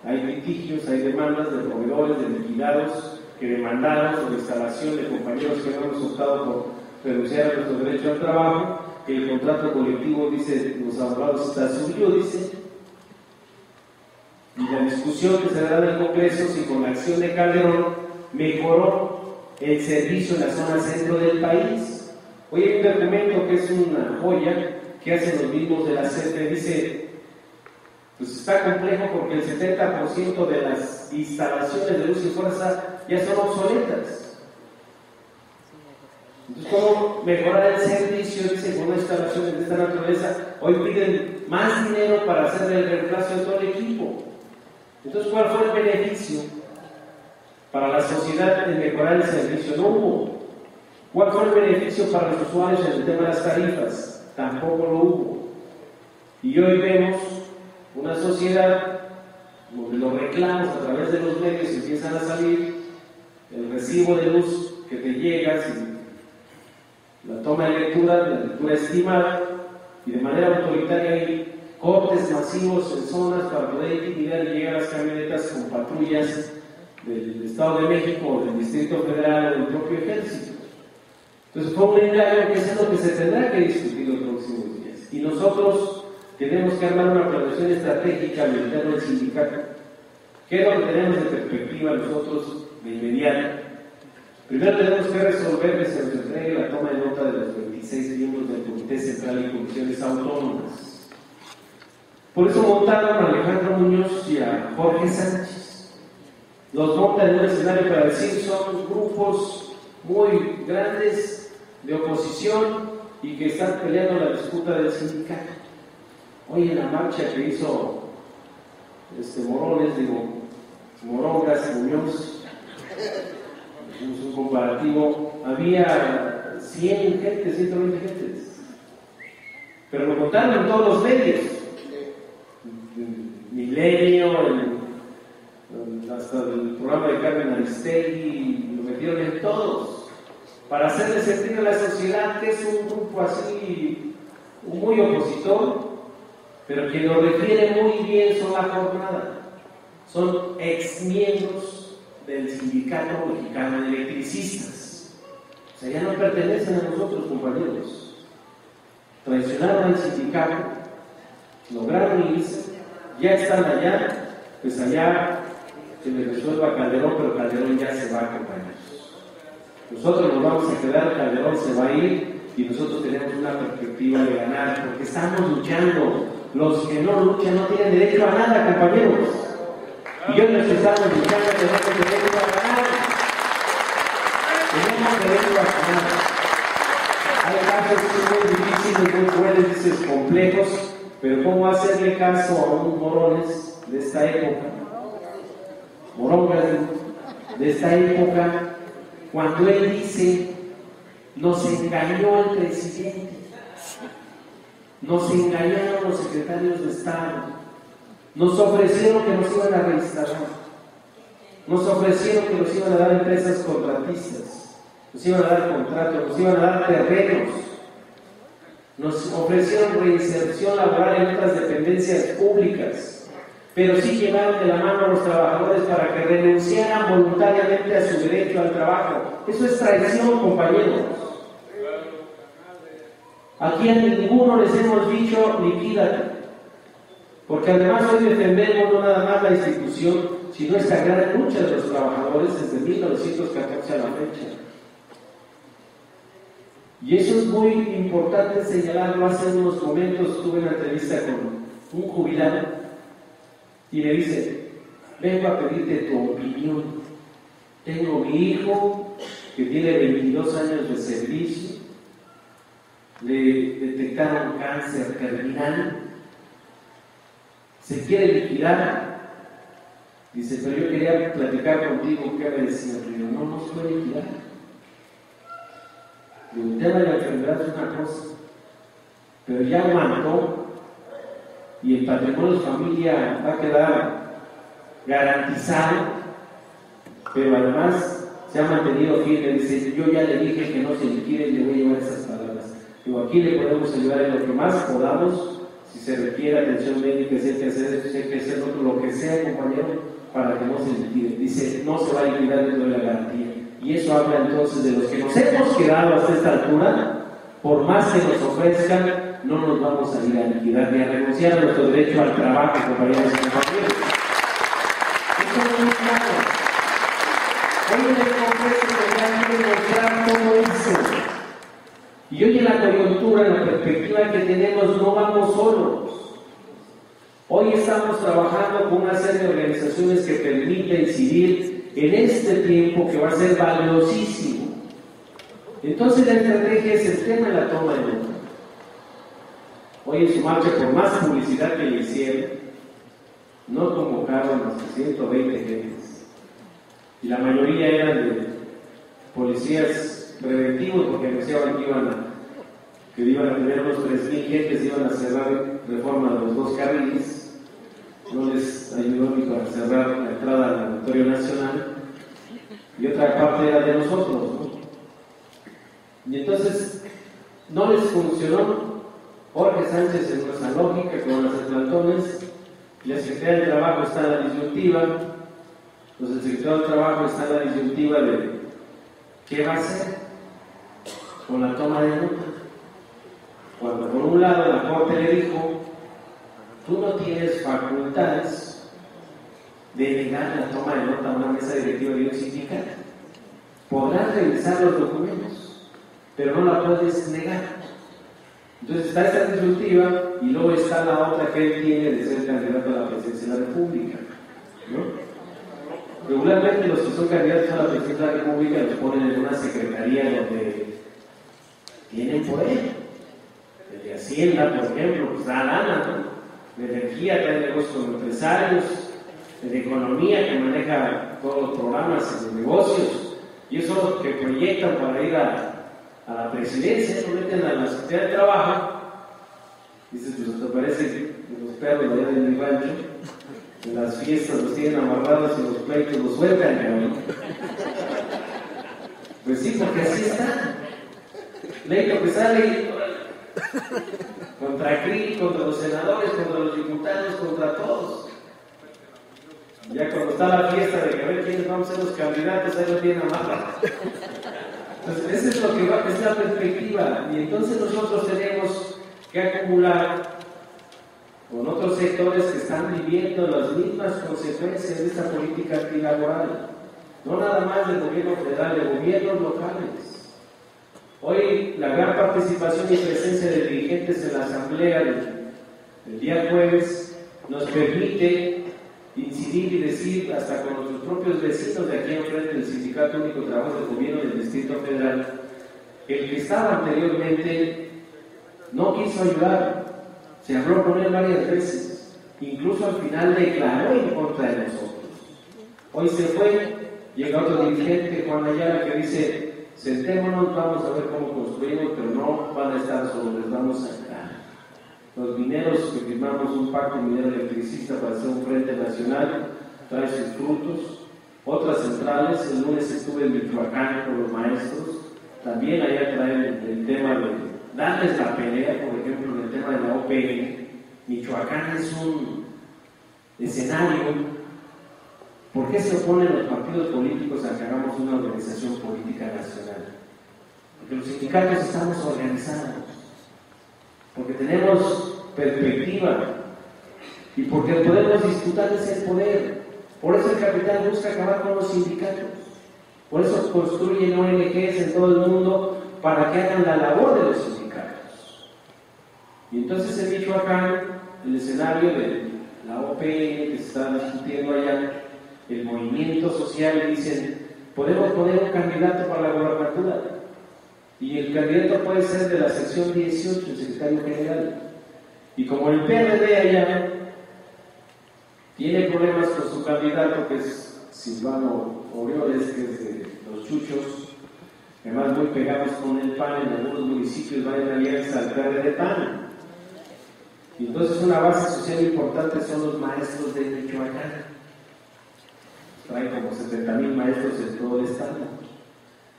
Hay litigios, hay demandas de proveedores, de liquidados que demandaron sobre instalación de compañeros que no hemos optado por renunciar a nuestro derecho al trabajo, que el contrato colectivo, dice los abogados, está suyo, dice. Y la discusión que se dará en el Congreso, si con la acción de Calderón mejoró el servicio en la zona centro del país. Hoy hay un documento que es una joya que hacen los mismos de la CFE, dice, pues está complejo porque el 70% de las instalaciones de luz y fuerza ya son obsoletas. Entonces, ¿cómo mejorar el servicio? Dice, con una instalación de esta naturaleza, hoy piden más dinero para hacer el reemplazo de todo el equipo. Entonces, ¿cuál fue el beneficio para la sociedad en mejorar el servicio? No hubo. ¿Cuál fue el beneficio para los usuarios en el tema de las tarifas? Tampoco lo hubo. Y hoy vemos una sociedad donde los reclamos a través de los medios empiezan a salir, el recibo de luz que te llega, la toma de lectura, la lectura estimada, y de manera autoritaria hay cortes masivos en zonas para poder intimidar y llegar a las camionetas con patrullas del Estado de México, del Distrito Federal o del propio Ejército. Entonces fue un engaño, que es lo que se tendrá que discutir los próximos días. Y nosotros tenemos que armar una planeación estratégica al interno del sindicato. ¿Qué es lo que tenemos de perspectiva nosotros de inmediato? Primero tenemos que resolver que se nos entregue la toma de nota de los 26 miembros del Comité Central y Comisiones Autónomas. Por eso montaron a Alejandro Muñoz y a Jorge Sánchez. Los montan en un escenario para decir son grupos muy grandes de oposición y que están peleando la disputa del sindicato. Hoy en la marcha que hizo Morongas, Muñoz, es un comparativo, había 100 gentes, 120 gentes, pero lo contaron en todos los medios, Milenio, hasta el programa de Carmen Aristegui, lo metieron en todos, para hacerle sentir a la sociedad que es un grupo así, muy opositor, pero que lo refiere muy bien son la jornada, son exmiembros del Sindicato Mexicano de Electricistas. O sea, ya no pertenecen a nosotros, compañeros. Traicionaron al sindicato, lograron irse, ya están allá, pues allá se le resuelva a Calderón, pero Calderón ya se va, compañeros. Nosotros nos vamos a quedar, Calderón se va a ir y nosotros tenemos una perspectiva de ganar, porque estamos luchando. Los que no luchan no tienen derecho a nada, compañeros. Y hoy los que estamos luchando tenemos derecho a ganar. Tenemos derecho a ganar. Hay casos muy difíciles, muy crueles, dices, complejos, pero ¿cómo hacerle caso a un Morones de esta época? Morongas de esta época, cuando él dice, nos engañó el presidente. Nos engañaron los secretarios de Estado, nos ofrecieron que nos iban a reinstalar, nos ofrecieron que nos iban a dar empresas contratistas, nos iban a dar contratos, nos iban a dar terrenos, nos ofrecieron reinserción laboral en otras dependencias públicas, pero sí llevaron de la mano a los trabajadores para que renunciaran voluntariamente a su derecho al trabajo. Eso es traición, compañeros. Aquí a ninguno les hemos dicho liquídate, porque además hoy defendemos no nada más la institución, sino esta gran lucha de los trabajadores desde 1914 a la fecha. Y eso es muy importante señalarlo. Hace unos momentos tuve una entrevista con un jubilado y me dice, vengo a pedirte tu opinión. Tengo mi hijo que tiene 22 años de servicio, le detectaron cáncer terminal, se quiere liquidar. Dice, pero yo quería platicar contigo. ¿Qué me decía? Pero no se puede liquidar. El tema de la enfermedad es una cosa, pero ya aguantó y el patrimonio de familia va a quedar garantizado, pero además se ha mantenido firme. Dice, yo ya le dije que no se liquide y le voy a llevar esas palabras. Digo, aquí le podemos ayudar en lo que más podamos, si se requiere atención médica, si hay que hacer esto, si hay que hacer otro, lo que sea, compañero, para que no se liquide. Dice, no se va a liquidar dentro de la garantía. Y eso habla entonces de los que nos hemos quedado hasta esta altura, por más que nos ofrezcan, no nos vamos a ir a liquidar ni a renunciar a nuestro derecho al trabajo, compañeros y compañeros. Eso es muy claro. Hoy en el Congreso Y hoy en la coyuntura, en la perspectiva que tenemos, no vamos solos. Hoy estamos trabajando con una serie de organizaciones que permiten incidir en este tiempo que va a ser valiosísimo. Entonces la estrategia es el tema de la toma de nota. Hoy en su marcha, por más publicidad que le hicieron, no convocaron más que 120 gentes. Y la mayoría eran de policías preventivos, porque anunciaban que iban a tener unos 3,000 gentes, iban a cerrar reforma de los 2 carriles. No les ayudó ni para cerrar la entrada al Auditorio Nacional, y otra parte era de nosotros, ¿no? Y entonces no les funcionó. Jorge Sánchez en nuestra lógica, con las plantones, y la Secretaría del Trabajo está en la disyuntiva, pues el Secretario del Trabajo está en la disyuntiva de ¿qué va a hacer con la toma de nota? Cuando por un lado la Corte le dijo, tú no tienes facultades de negar la toma de nota a una mesa directiva de un sindicato. Podrás revisar los documentos, pero no la puedes negar. Entonces está esta disyuntiva, y luego está la otra que él tiene de ser candidato a la presidencia de la República, ¿no? Regularmente los que son candidatos a la presidencia de la República los ponen en una secretaría donde tienen poder. El de Hacienda, por ejemplo, pues da lana, ¿no? De energía, que hay negocios con empresarios, de economía, que maneja todos los programas de negocios, y eso es lo que proyectan para ir a la presidencia. Lo meten a la Secretaría de Trabajo. Dices, pues te parece que los perros allá de mi rancho, en las fiestas los tienen amarrados y los pleitos los sueltan, cabrón. Pues sí, porque así está. Pleito que sale contra CRI, contra los senadores, contra los diputados, contra todos. Ya cuando está la fiesta de que a ver quiénes vamos a ser los candidatos, ahí lo tienen amarrados. Entonces, esa es lo que va, es la perspectiva. Y entonces nosotros tenemos que acumular con otros sectores que están viviendo las mismas consecuencias de esta política antilaboral. No nada más del gobierno federal, de gobiernos locales. Hoy la gran participación y presencia de dirigentes en la asamblea del día jueves nos permite incidir y decir hasta con nuestros propios vecinos de aquí enfrente del Sindicato Único de Trabajo del Gobierno del Distrito Federal, el que estaba anteriormente no quiso ayudar, se habló con él varias veces, incluso al final declaró en contra de nosotros. Hoy se fue, llega otro dirigente, Juan Ayala, que dice, sentémonos, vamos a ver cómo construimos, pero no van a estar solos, les vamos a ayudar. Los mineros que firmamos un pacto minero electricista para hacer un frente nacional, trae sus frutos. Otras centrales, el lunes estuve en Michoacán con los maestros, también allá traen el tema de darles la pelea, por ejemplo, en el tema de la OPM. Michoacán es un escenario. ¿Por qué se oponen los partidos políticos a que hagamos una organización política nacional? Porque los sindicatos estamos organizados, porque tenemos perspectiva y porque podemos disputar ese poder. Por eso el capital busca acabar con los sindicatos, por eso construyen ONGs en todo el mundo para que hagan la labor de los sindicatos. Y entonces en Michoacán, el escenario de la OPM que se está discutiendo allá, el movimiento social, dicen, podemos poner un candidato para la gobernatura, y el candidato puede ser de la sección 18, el secretario general. Y como el PRD allá tiene problemas con su candidato, que es Silvano Aureoles, que es de los Chuchos, además muy pegados con el PAN, en algunos municipios van en alianza al PRD-PAN. Y entonces una base social importante son los maestros de Michoacán. Traen como 70,000 maestros en todo el estado.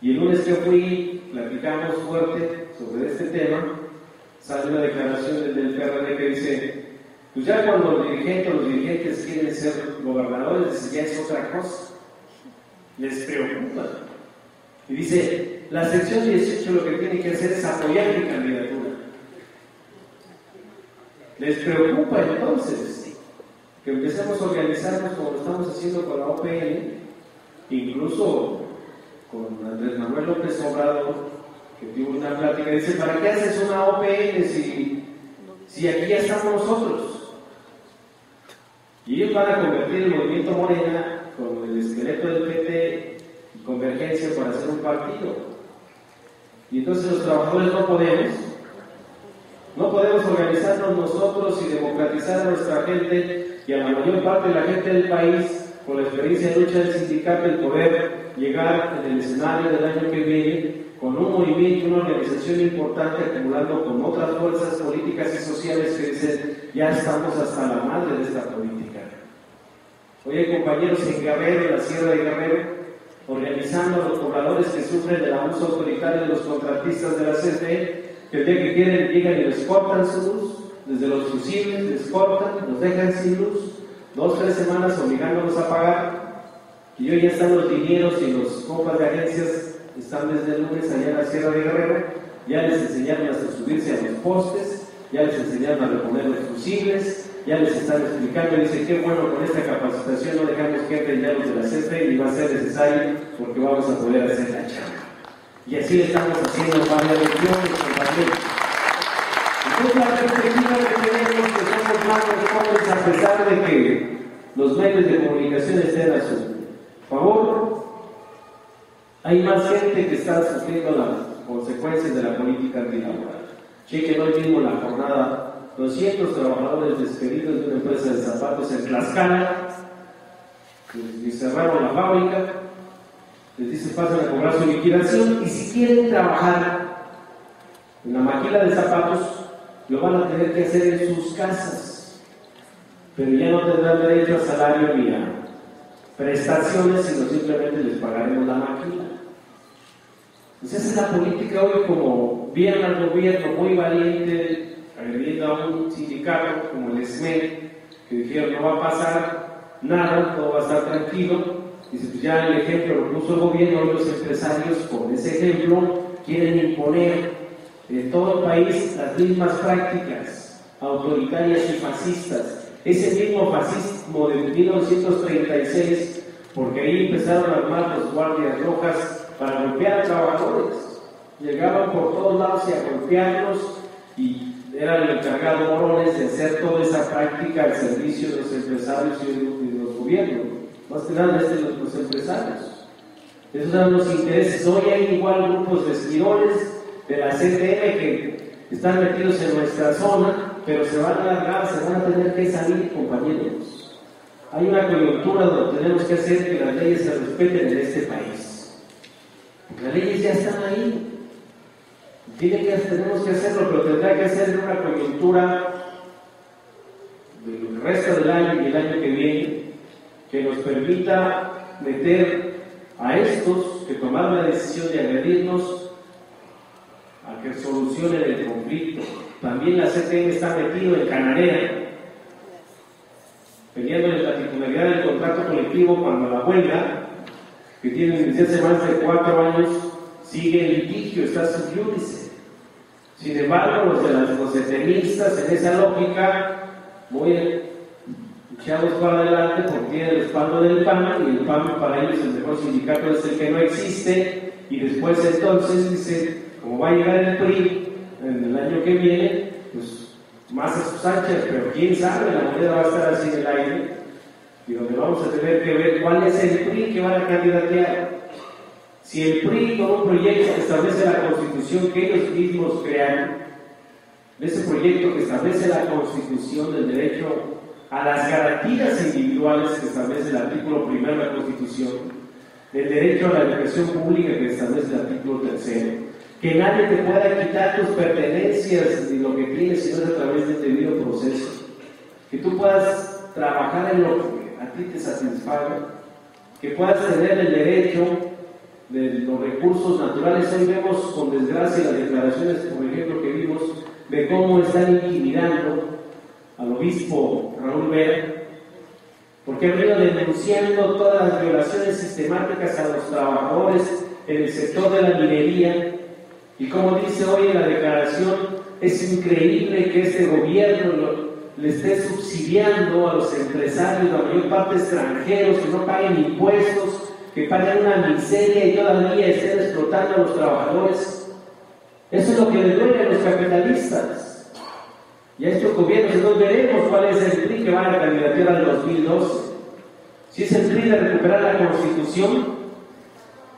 Y el lunes que fui, platicamos fuerte sobre este tema, sale una declaración del PRD que dice, pues ya cuando los dirigentes quieren ser gobernadores, ya es otra cosa. Les preocupa. Y dice, la sección 18 lo que tiene que hacer es apoyar mi candidatura. Les preocupa entonces que empecemos a organizarnos como lo estamos haciendo con la OPM, incluso con Andrés Manuel López Obrador, que tuvo una plática, dice, ¿para qué haces una OPN si aquí ya estamos nosotros? Y ellos van a convertir el movimiento Morena con el esqueleto del PT y Convergencia para hacer un partido. Y entonces los trabajadores no podemos organizarnos nosotros y democratizar a nuestra gente y a la mayor parte de la gente del país, con la experiencia de lucha del sindicato, el poder llegar en el escenario del año que viene con un movimiento, una organización importante, acumulando con otras fuerzas políticas y sociales que dicen, ya estamos hasta la madre de esta política. Hoy hay compañeros en Guerrero, en la Sierra de Guerrero, organizando a los pobladores que sufren del abuso autoritario de los contratistas de la CFE, que el día que quieren llegan y les cortan su luz, desde los fusibles les cortan, los dejan sin luz, 2 o 3 semanas obligándolos a pagar, y hoy ya están los dineros y los compas de agencias, están desde el lunes allá en la Sierra de Guerrero, ya les enseñaron hasta subirse a los postes, ya les enseñaron a reponer los fusibles, ya les están explicando, y dicen, qué bueno, con esta capacitación no dejamos que entren ya los de la CFE y va a ser necesario porque vamos a poder hacer la chamba. Y así estamos haciendo varias regiones, compañeros. Entonces la perspectiva que tenemos que somos más jóvenes a pesar de que los medios de comunicación estén a su favor, hay más gente que está sufriendo las consecuencias de la política antilaboral. Chequen hoy mismo la jornada, 200 trabajadores despedidos de una empresa de zapatos en Tlaxcala, y cerraron la fábrica, les dice pasan a cobrar su liquidación, y si quieren trabajar en la maquila de zapatos, lo van a tener que hacer en sus casas, pero ya no tendrán derecho a salario ni a prestaciones, sino simplemente les pagaremos la maquila. Entonces esa es la política hoy, como vieron al gobierno muy valiente, agrediendo a un sindicato como el SME, que dijeron no va a pasar nada, todo va a estar tranquilo. Dice, pues ya el ejemplo lo puso el gobierno, hoy los empresarios con ese ejemplo quieren imponer en todo el país las mismas prácticas autoritarias y fascistas. Ese mismo fascismo de 1936, porque ahí empezaron a armar los guardias rojas para golpear a trabajadores. Llegaban por todos lados y a golpearlos, y era el encargado Morones de hacer toda esa práctica al servicio de los empresarios y de los gobiernos. Más que nada los empresarios. Esos eran los intereses. Hoy hay igual grupos de esquirones de la CTM que están metidos en nuestra zona, pero se van a largar, se van a tener que salir, compañeros. Hay una coyuntura donde tenemos que hacer que las leyes se respeten en este país. Las leyes ya están ahí. Tenemos que hacerlo, pero tendrá que hacer en una coyuntura del resto del año y el año que viene, que nos permita meter a estos que tomaron la decisión de agredirnos a que solucionen el conflicto. También la CTM está metido en Cananea, peleando en la titularidad del contrato colectivo cuando la huelga, que tiene desde hace más de 4 años, sigue en litigio, está sub iudice. Sin embargo, los CTMistas, en esa lógica, muy echados para adelante porque tiene el respaldo del PAN, y el PAN para ellos el mejor sindicato es el que no existe, y después entonces dice, como va a llegar el PRI en el año que viene, pues más a sus anchas, pero quién sabe, la moneda va a estar así en el aire, y donde vamos a tener que ver cuál es el PRI que van a candidatear. Si el PRI con un proyecto que establece la Constitución que ellos mismos crearon, ese proyecto que establece la Constitución del derecho a las garantías individuales que establece el artículo 1 de la Constitución, del derecho a la educación pública que establece el artículo 3, que nadie te pueda quitar tus pertenencias ni lo que tienes si no es a través de este debido proceso, que tú puedas trabajar en lo que a ti te satisfaga, que puedas tener el derecho de los recursos naturales. Hoy vemos con desgracia las declaraciones, por ejemplo, que vimos de cómo están intimidando al obispo Raúl Vera, porque ha venido denunciando todas las violaciones sistemáticas a los trabajadores en el sector de la minería, y como dice hoy en la declaración, es increíble que este gobierno le esté subsidiando a los empresarios, la mayor parte extranjeros, que no paguen impuestos, que paguen una miseria y todavía estén explotando a los trabajadores. Eso es lo que le duele a los capitalistas y a estos gobiernos. Entonces veremos cuál es el PRI que va a la candidatura del 2012. Si es el PRI de recuperar la Constitución,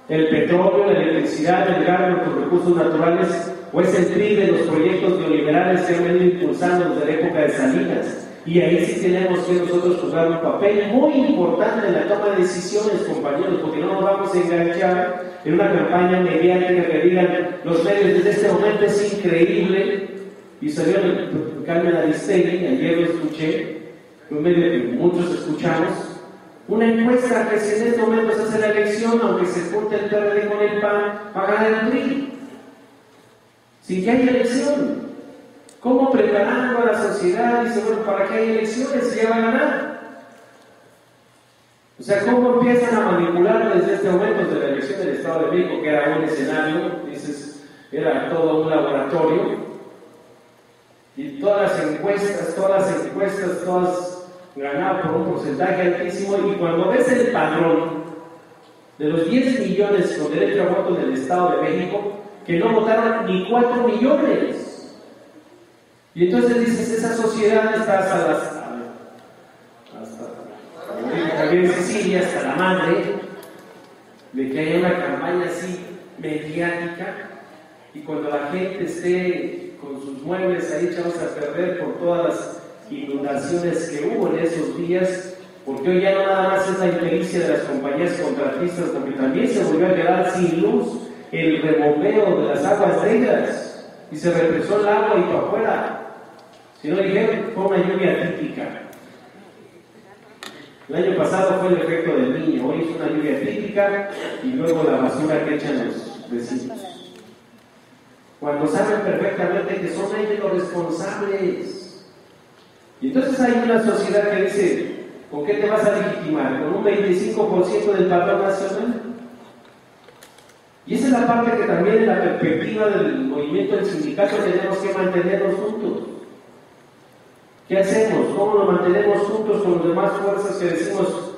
el petróleo, la electricidad, el gas, los recursos naturales, o es el PRI de los proyectos neoliberales que han venido impulsando desde la época de Salinas. Y ahí sí tenemos que nosotros jugar un papel muy importante en la toma de decisiones, compañeros, porque no nos vamos a enganchar en una campaña mediática que digan los medios desde este momento es increíble. Y salió el Carmen Aristegui, ayer lo escuché, un medio que muchos escuchamos, una encuesta que si en este momento se hace la elección, aunque se junte el PRD con el PAN, va a ganar el PRI, sin que haya elección. ¿Cómo preparando a la sociedad? Dice, bueno, ¿para qué hay elecciones si ya va a ganar? O sea, ¿cómo empiezan a manipular desde este momento de la elección del Estado de México, que era un escenario, dices, era todo un laboratorio, y todas las encuestas, todas ganaban por un porcentaje altísimo, y cuando ves el padrón de los 10 millones con derecho a voto en el Estado de México, que no votaron ni 4 millones. Y entonces dices, esa sociedad está hasta Sicilia, hasta la madre, de que haya una campaña así mediática, y cuando la gente esté con sus muebles ahí echados a perder por todas las inundaciones que hubo en esos días, porque hoy ya no nada más es la impericia de las compañías contratistas, porque también se volvió a quedar sin luz el rebombeo de las aguas negras, y se represó el agua y para afuera. Si no dijeron, fue una lluvia típica. El año pasado fue el efecto del Niño, hoy es una lluvia típica y luego la basura que echan los vecinos. Cuando saben perfectamente que son ellos los responsables. Y entonces hay una sociedad que dice, ¿con qué te vas a legitimar? ¿Con un 25% del padrón nacional? Y esa es la parte que también en la perspectiva del movimiento del sindicato tenemos que mantenernos juntos. ¿Qué hacemos? ¿Cómo nos mantenemos juntos con las demás fuerzas que decimos,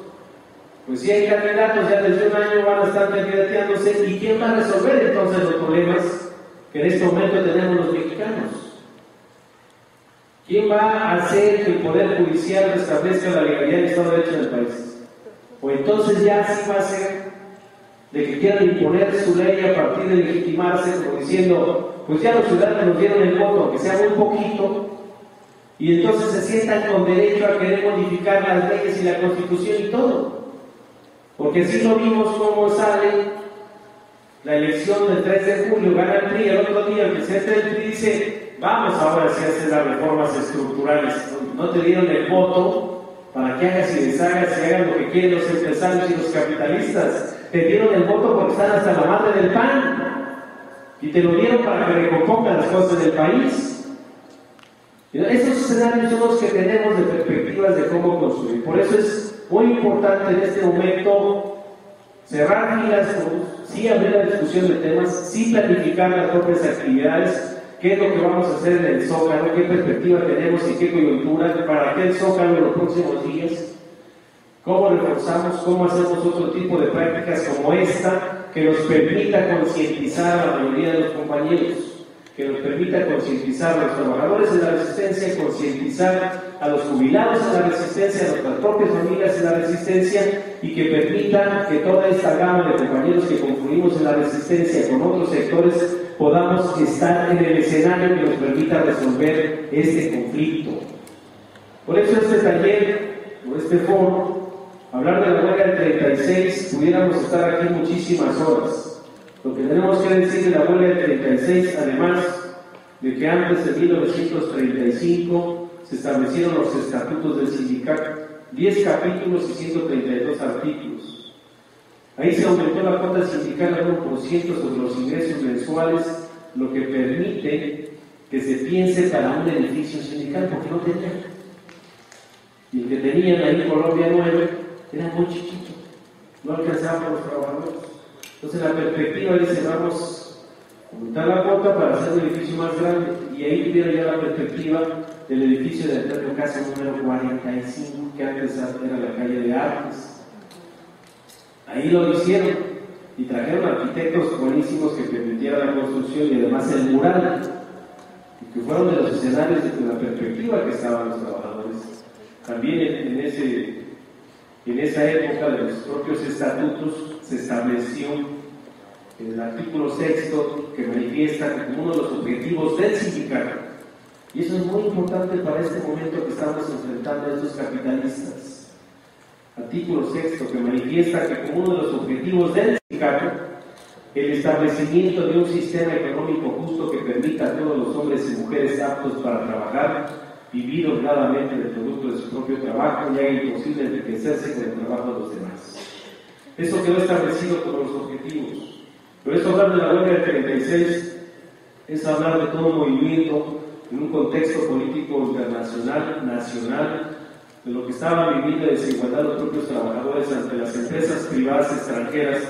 pues si hay candidatos ya desde un año van a estar candidateándose, y quién va a resolver entonces los problemas que en este momento tenemos los mexicanos? ¿Quién va a hacer que el Poder Judicial establezca la legalidad del Estado de Derecho en el país? O entonces ya sí va a ser de que quieran imponer su ley a partir de legitimarse, como diciendo, pues ya los ciudadanos nos dieron el voto, aunque sea muy poquito, y entonces se sientan con derecho a querer modificar las leyes y la Constitución y todo. Porque si lo vimos cómo sale la elección del 3 de julio, gana el PRI, el otro día el presidente del PRI dice, vamos ahora sí a hacer las reformas estructurales. No te dieron el voto para que hagas y deshagas y hagan lo que quieren los empresarios y los capitalistas. Te dieron el voto porque están hasta la madre del pan. Y te lo dieron para que recompongan las cosas del país. Esos escenarios son los que tenemos de perspectivas de cómo construir. Por eso es muy importante en este momento cerrar filas, sí abrir la discusión de temas, sí planificar las propias actividades, qué es lo que vamos a hacer en el Zócalo, qué perspectiva tenemos y qué coyuntura, para qué el Zócalo en los próximos días, cómo reforzamos, cómo hacemos otro tipo de prácticas como esta, que nos permita concientizar a la mayoría de los compañeros, que nos permita concientizar a los trabajadores en la resistencia, concientizar a los jubilados en la resistencia, a nuestras propias familias en la resistencia, y que permita que toda esta gama de compañeros que confluimos en la resistencia con otros sectores podamos estar en el escenario que nos permita resolver este conflicto. Por eso este taller, o este foro, hablar de la huelga del 36, pudiéramos estar aquí muchísimas horas. Lo que tenemos que decir de la huelga del 36, además de que antes de 1935 se establecieron los estatutos del sindicato, 10 capítulos y 132 artículos. Ahí se aumentó la cuota sindical al 1% sobre los ingresos mensuales, lo que permite que se piense para un edificio sindical, porque no tenían. Y el que tenían ahí en Colombia 9 era muy chiquito, no alcanzaba para los trabajadores. Entonces la perspectiva dice, vamos a aumentar la cuota para hacer un edificio más grande, y ahí tuvieron ya la perspectiva del edificio de Antonio Casa número 45, que antes era la calle de Artes. Ahí lo hicieron, y trajeron arquitectos buenísimos que permitieran la construcción y además el mural, y que fueron de los escenarios desde la perspectiva que estaban los trabajadores. También en esa época de los propios estatutos se estableció en el artículo 6 que manifiesta que como uno de los objetivos del sindicato, y eso es muy importante para este momento que estamos enfrentando a estos capitalistas, artículo 6 que manifiesta que como uno de los objetivos del sindicato, el establecimiento de un sistema económico justo que permita a todos los hombres y mujeres aptos para trabajar, vivir honradamente del producto de su propio trabajo y haga imposible enriquecerse con el trabajo de los demás. Eso quedó establecido como los objetivos. Por eso hablar de la huelga del 36 es hablar de todo un movimiento en un contexto político internacional, nacional, de lo que estaban viviendo de desigualdad los propios trabajadores ante las empresas privadas extranjeras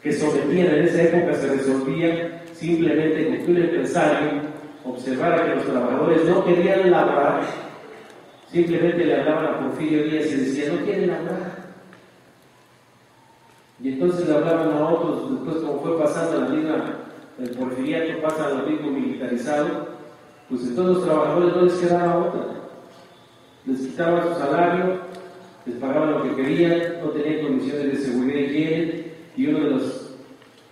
que sometían. En esa época se resolvía simplemente con que un empresario observara que los trabajadores no querían laborar, simplemente le hablaban a Porfirio Díaz y decían, no quieren laborar. Y entonces le hablaban a otros, después como fue pasando la misma, el porfiriato pasa a lo mismo militarizado, pues entonces los trabajadores no les quedaba otra. Les quitaban su salario, les pagaban lo que querían, no tenían condiciones de seguridad y higiene, y uno de los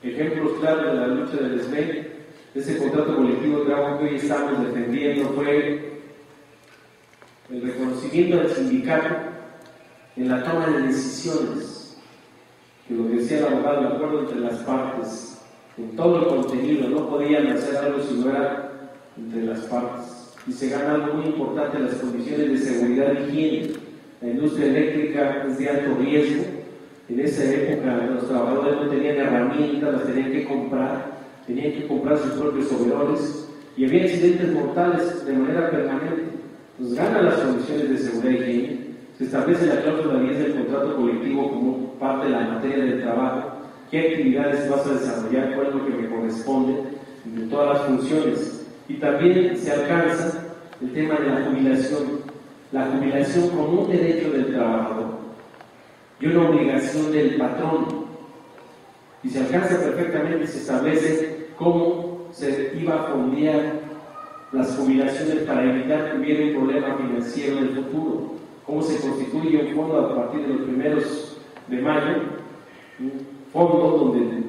ejemplos claros de la lucha del SME, ese contrato colectivo de trabajo que hoy estamos defendiendo, fue el reconocimiento del sindicato en la toma de decisiones, que lo que decía el abogado, el acuerdo entre las partes, en todo el contenido, no podían hacer algo si no era entre las partes. Y se gana algo muy importante, las condiciones de seguridad y higiene. La industria eléctrica es de alto riesgo. En esa época los trabajadores no tenían herramientas, las tenían que comprar sus propios overoles, y había accidentes mortales de manera permanente. Pues ganan las condiciones de seguridad y higiene, se establece la cláusula 10 del contrato colectivo como parte de la materia del trabajo, qué actividades vas a desarrollar, cuál es lo que me corresponde, de todas las funciones. Y también se alcanza el tema de la jubilación como un derecho del trabajador y una obligación del patrón. Y se alcanza perfectamente, se establece cómo se iba a fondear las jubilaciones para evitar que hubiera un problema financiero en el futuro, cómo se constituye un fondo a partir de los primeros de mayo, un fondo donde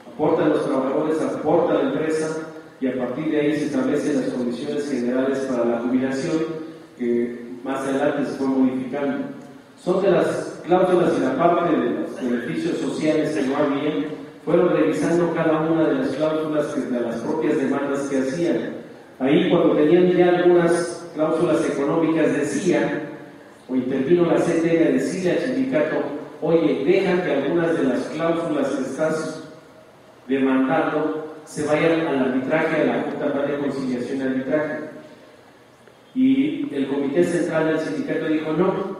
aportan los trabajadores, aporta la empresa, y a partir de ahí se establecen las condiciones generales para la jubilación, que más adelante se fue modificando. Son de las cláusulas y la parte de los beneficios sociales que no había, fueron revisando cada una de las cláusulas de las propias demandas que hacían. Ahí, cuando tenían ya algunas cláusulas económicas, decían, o intervino la CTM a decirle al sindicato, oye, deja que algunas de las cláusulas que estás demandando se vayan al arbitraje, a la Junta de Conciliación y Arbitraje. Y el Comité Central del Sindicato dijo, no,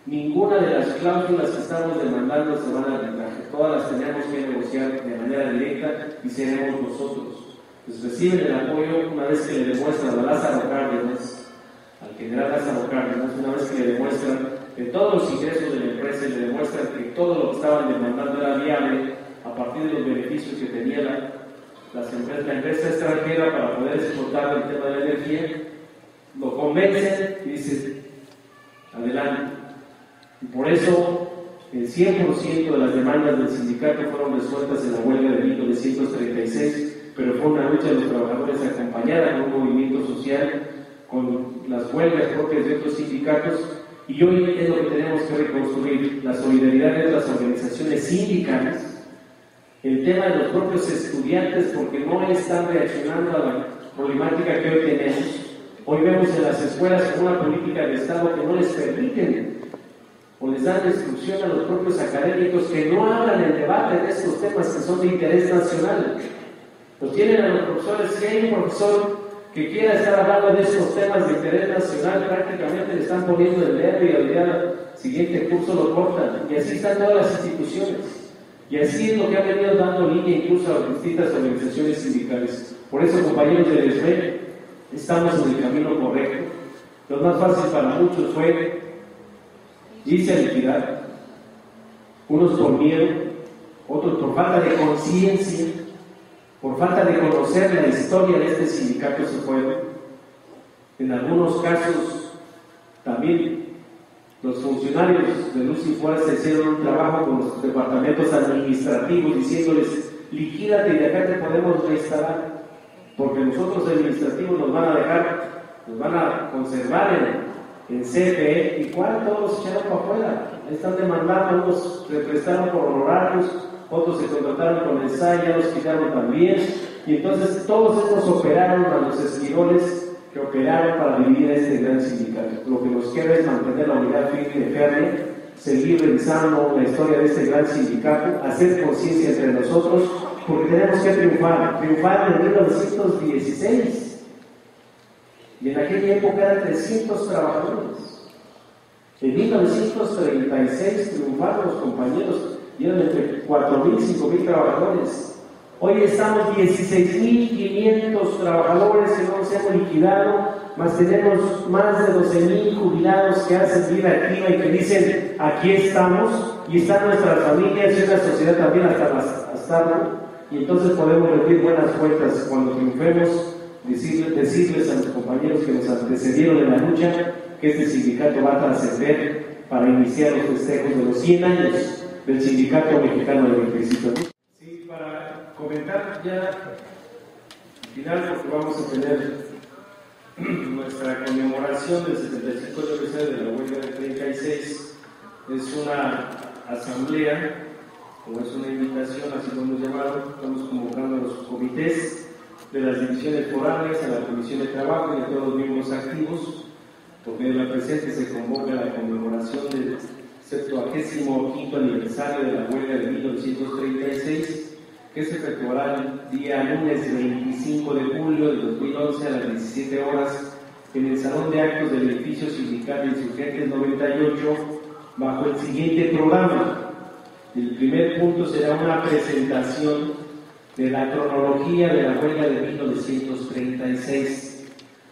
ninguna de las cláusulas que estamos demandando se van al arbitraje, todas las tenemos que negociar de manera directa y seremos nosotros. Pues reciben el apoyo una vez que le demuestran a Lázaro Cárdenas, al general Lázaro Cárdenas, una vez que le demuestran que todos los ingresos de la empresa, le demuestran que todo lo que estaban demandando era viable a partir de los beneficios que tenía la empresa extranjera para poder explotar el tema de la energía, lo convencen y dicen, adelante. Y por eso el 100% de las demandas del sindicato fueron resueltas en la huelga de 1936, pero fue una lucha de los trabajadores acompañada con un movimiento social, con las huelgas propias de otros sindicatos, y hoy es lo que tenemos que reconstruir, la solidaridad de otras organizaciones sindicales, el tema de los propios estudiantes, porque no están reaccionando a la problemática que hoy tenemos. Hoy vemos en las escuelas como una política de Estado que no les permiten o les dan instrucción a los propios académicos que no hablan en debate de estos temas que son de interés nacional. Los tienen a los profesores, si hay un profesor que quiera estar hablando de estos temas de interés nacional, prácticamente le están poniendo el dedo y al día siguiente curso lo cortan. Y así están todas las instituciones. Y así es lo que ha venido dando línea incluso a las distintas organizaciones sindicales. Por eso, compañeros del SME, estamos en el camino correcto. Lo más fácil para muchos fue irse a liquidar, unos por miedo, otros por falta de conciencia, por falta de conocer la historia de este sindicato se fueron. En algunos casos también los funcionarios de Luz y Fuerza hicieron un trabajo con los departamentos administrativos diciéndoles: liquídate y de acá te podemos reinstalar, porque nosotros administrativos nos van a dejar, nos van a conservar en CFE. ¿Y cuál? Todos los echaron para afuera. Están demandando, unos se prestaron por honorarios, otros se contrataron con el SAI, ya los quitaron también. Y entonces todos estos operaron a los esquiroles que operaron para dividir a este gran sindicato. Lo que nos queda es mantener la unidad firme y férrea, seguir revisando la historia de este gran sindicato, hacer conciencia entre nosotros, porque tenemos que triunfar en 1916. Y en aquella época eran 300 trabajadores. En 1936 triunfaron los compañeros, y eran entre 4.000 y 5.000 trabajadores. Hoy estamos 16.500 trabajadores que no nos hemos liquidado, más tenemos más de 12.000 jubilados que hacen vida activa y que dicen: aquí estamos, y están nuestras familias y una sociedad también hasta y entonces podemos rendir buenas cuentas cuando triunfemos, decirles a los compañeros que nos antecedieron en la lucha que este sindicato va a trascender para iniciar los festejos de los 100 años del Sindicato Mexicano de Electricistas. Sí, para comentar ya al final, porque vamos a tener nuestra conmemoración del 75 aniversario de la huelga del 36, es una asamblea, como es una invitación, así lo hemos llamado. Estamos convocando a los comités de las divisiones forales, a la Comisión de Trabajo y a todos los miembros activos, porque en la presente se convoca la conmemoración del 75º aniversario de la huelga de 1936, que se efectuará el día lunes 25 de julio de 2011 a las 17 horas en el Salón de Actos del Edificio Sindical de Insurgentes 98, bajo el siguiente programa. El primer punto será una presentación de la cronología de la huelga de 1936.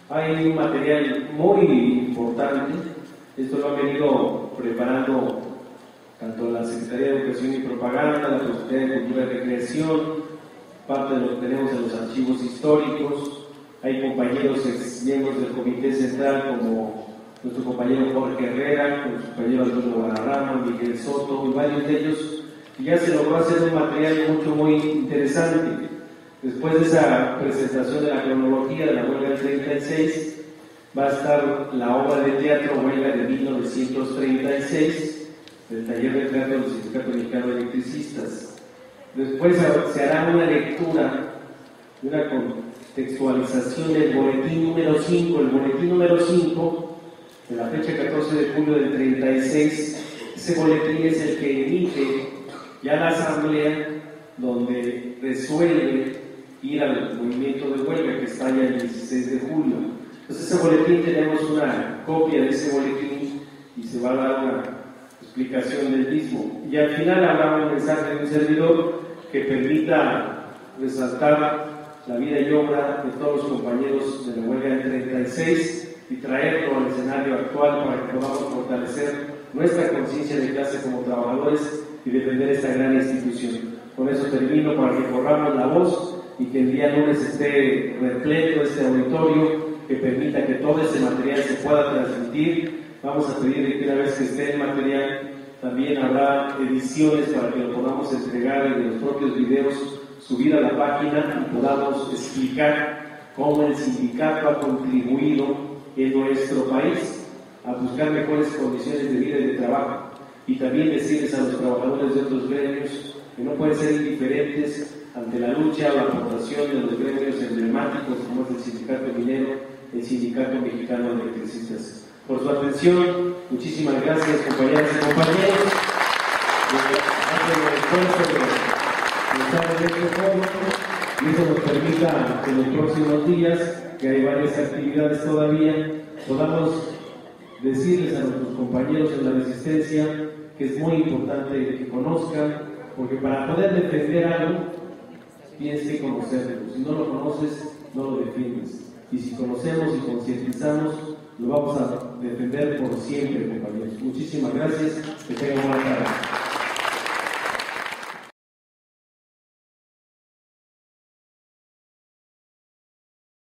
Hay un material muy importante, esto lo ha venido preparando tanto la Secretaría de Educación y Propaganda, la Secretaría de Cultura y Recreación, parte de lo que tenemos en los archivos históricos. Hay compañeros miembros del Comité Central, como nuestro compañero Jorge Herrera, nuestro compañero Antonio Guadarrama, Miguel Soto y varios de ellos, y ya se logró hacer un material muy interesante. Después de esa presentación de la cronología de la huelga del 36, va a estar la obra de teatro Huelga de 1936, del taller de teatro del Sindicato Mexicano de Electricistas. Después se hará una lectura, una contextualización del boletín número 5. El boletín número 5, de la fecha 14 de julio del 36, ese boletín es el que emite ya la asamblea, donde resuelve ir al movimiento de huelga que está ya el 16 de julio. Entonces, ese boletín, tenemos una copia de ese boletín y se va a dar una explicación del mismo. Y al final habrá un mensaje de un servidor que permita resaltar la vida y obra de todos los compañeros de la huelga del 36 y traerlo al escenario actual para que podamos fortalecer nuestra conciencia de clase como trabajadores y defender esta gran institución. Con eso termino, para que corramos la voz y que el día lunes esté repleto este auditorio, que permita que todo ese material se pueda transmitir. Vamos a pedir que una vez que esté el material, también habrá ediciones para que lo podamos entregar y de los propios videos subir a la página y podamos explicar cómo el sindicato ha contribuido en nuestro país a buscar mejores condiciones de vida y de trabajo. Y también decirles a los trabajadores de otros gremios que no pueden ser indiferentes ante la lucha o la aportación de los gremios emblemáticos como es el Sindicato Minero, el Sindicato Mexicano de Electricistas. Por su atención, muchísimas gracias, compañeras y compañeros. Hacen el esfuerzo de estar en este foro y eso nos permita que en los próximos días, que hay varias actividades todavía, podamos decirles a nuestros compañeros en la resistencia que es muy importante que conozcan, porque para poder defender algo tienes que conocerlo. Si no lo conoces, no lo defiendes. Y si conocemos y concientizamos, lo vamos a defender por siempre, compañeros. Muchísimas gracias. Que tengan buena tarde.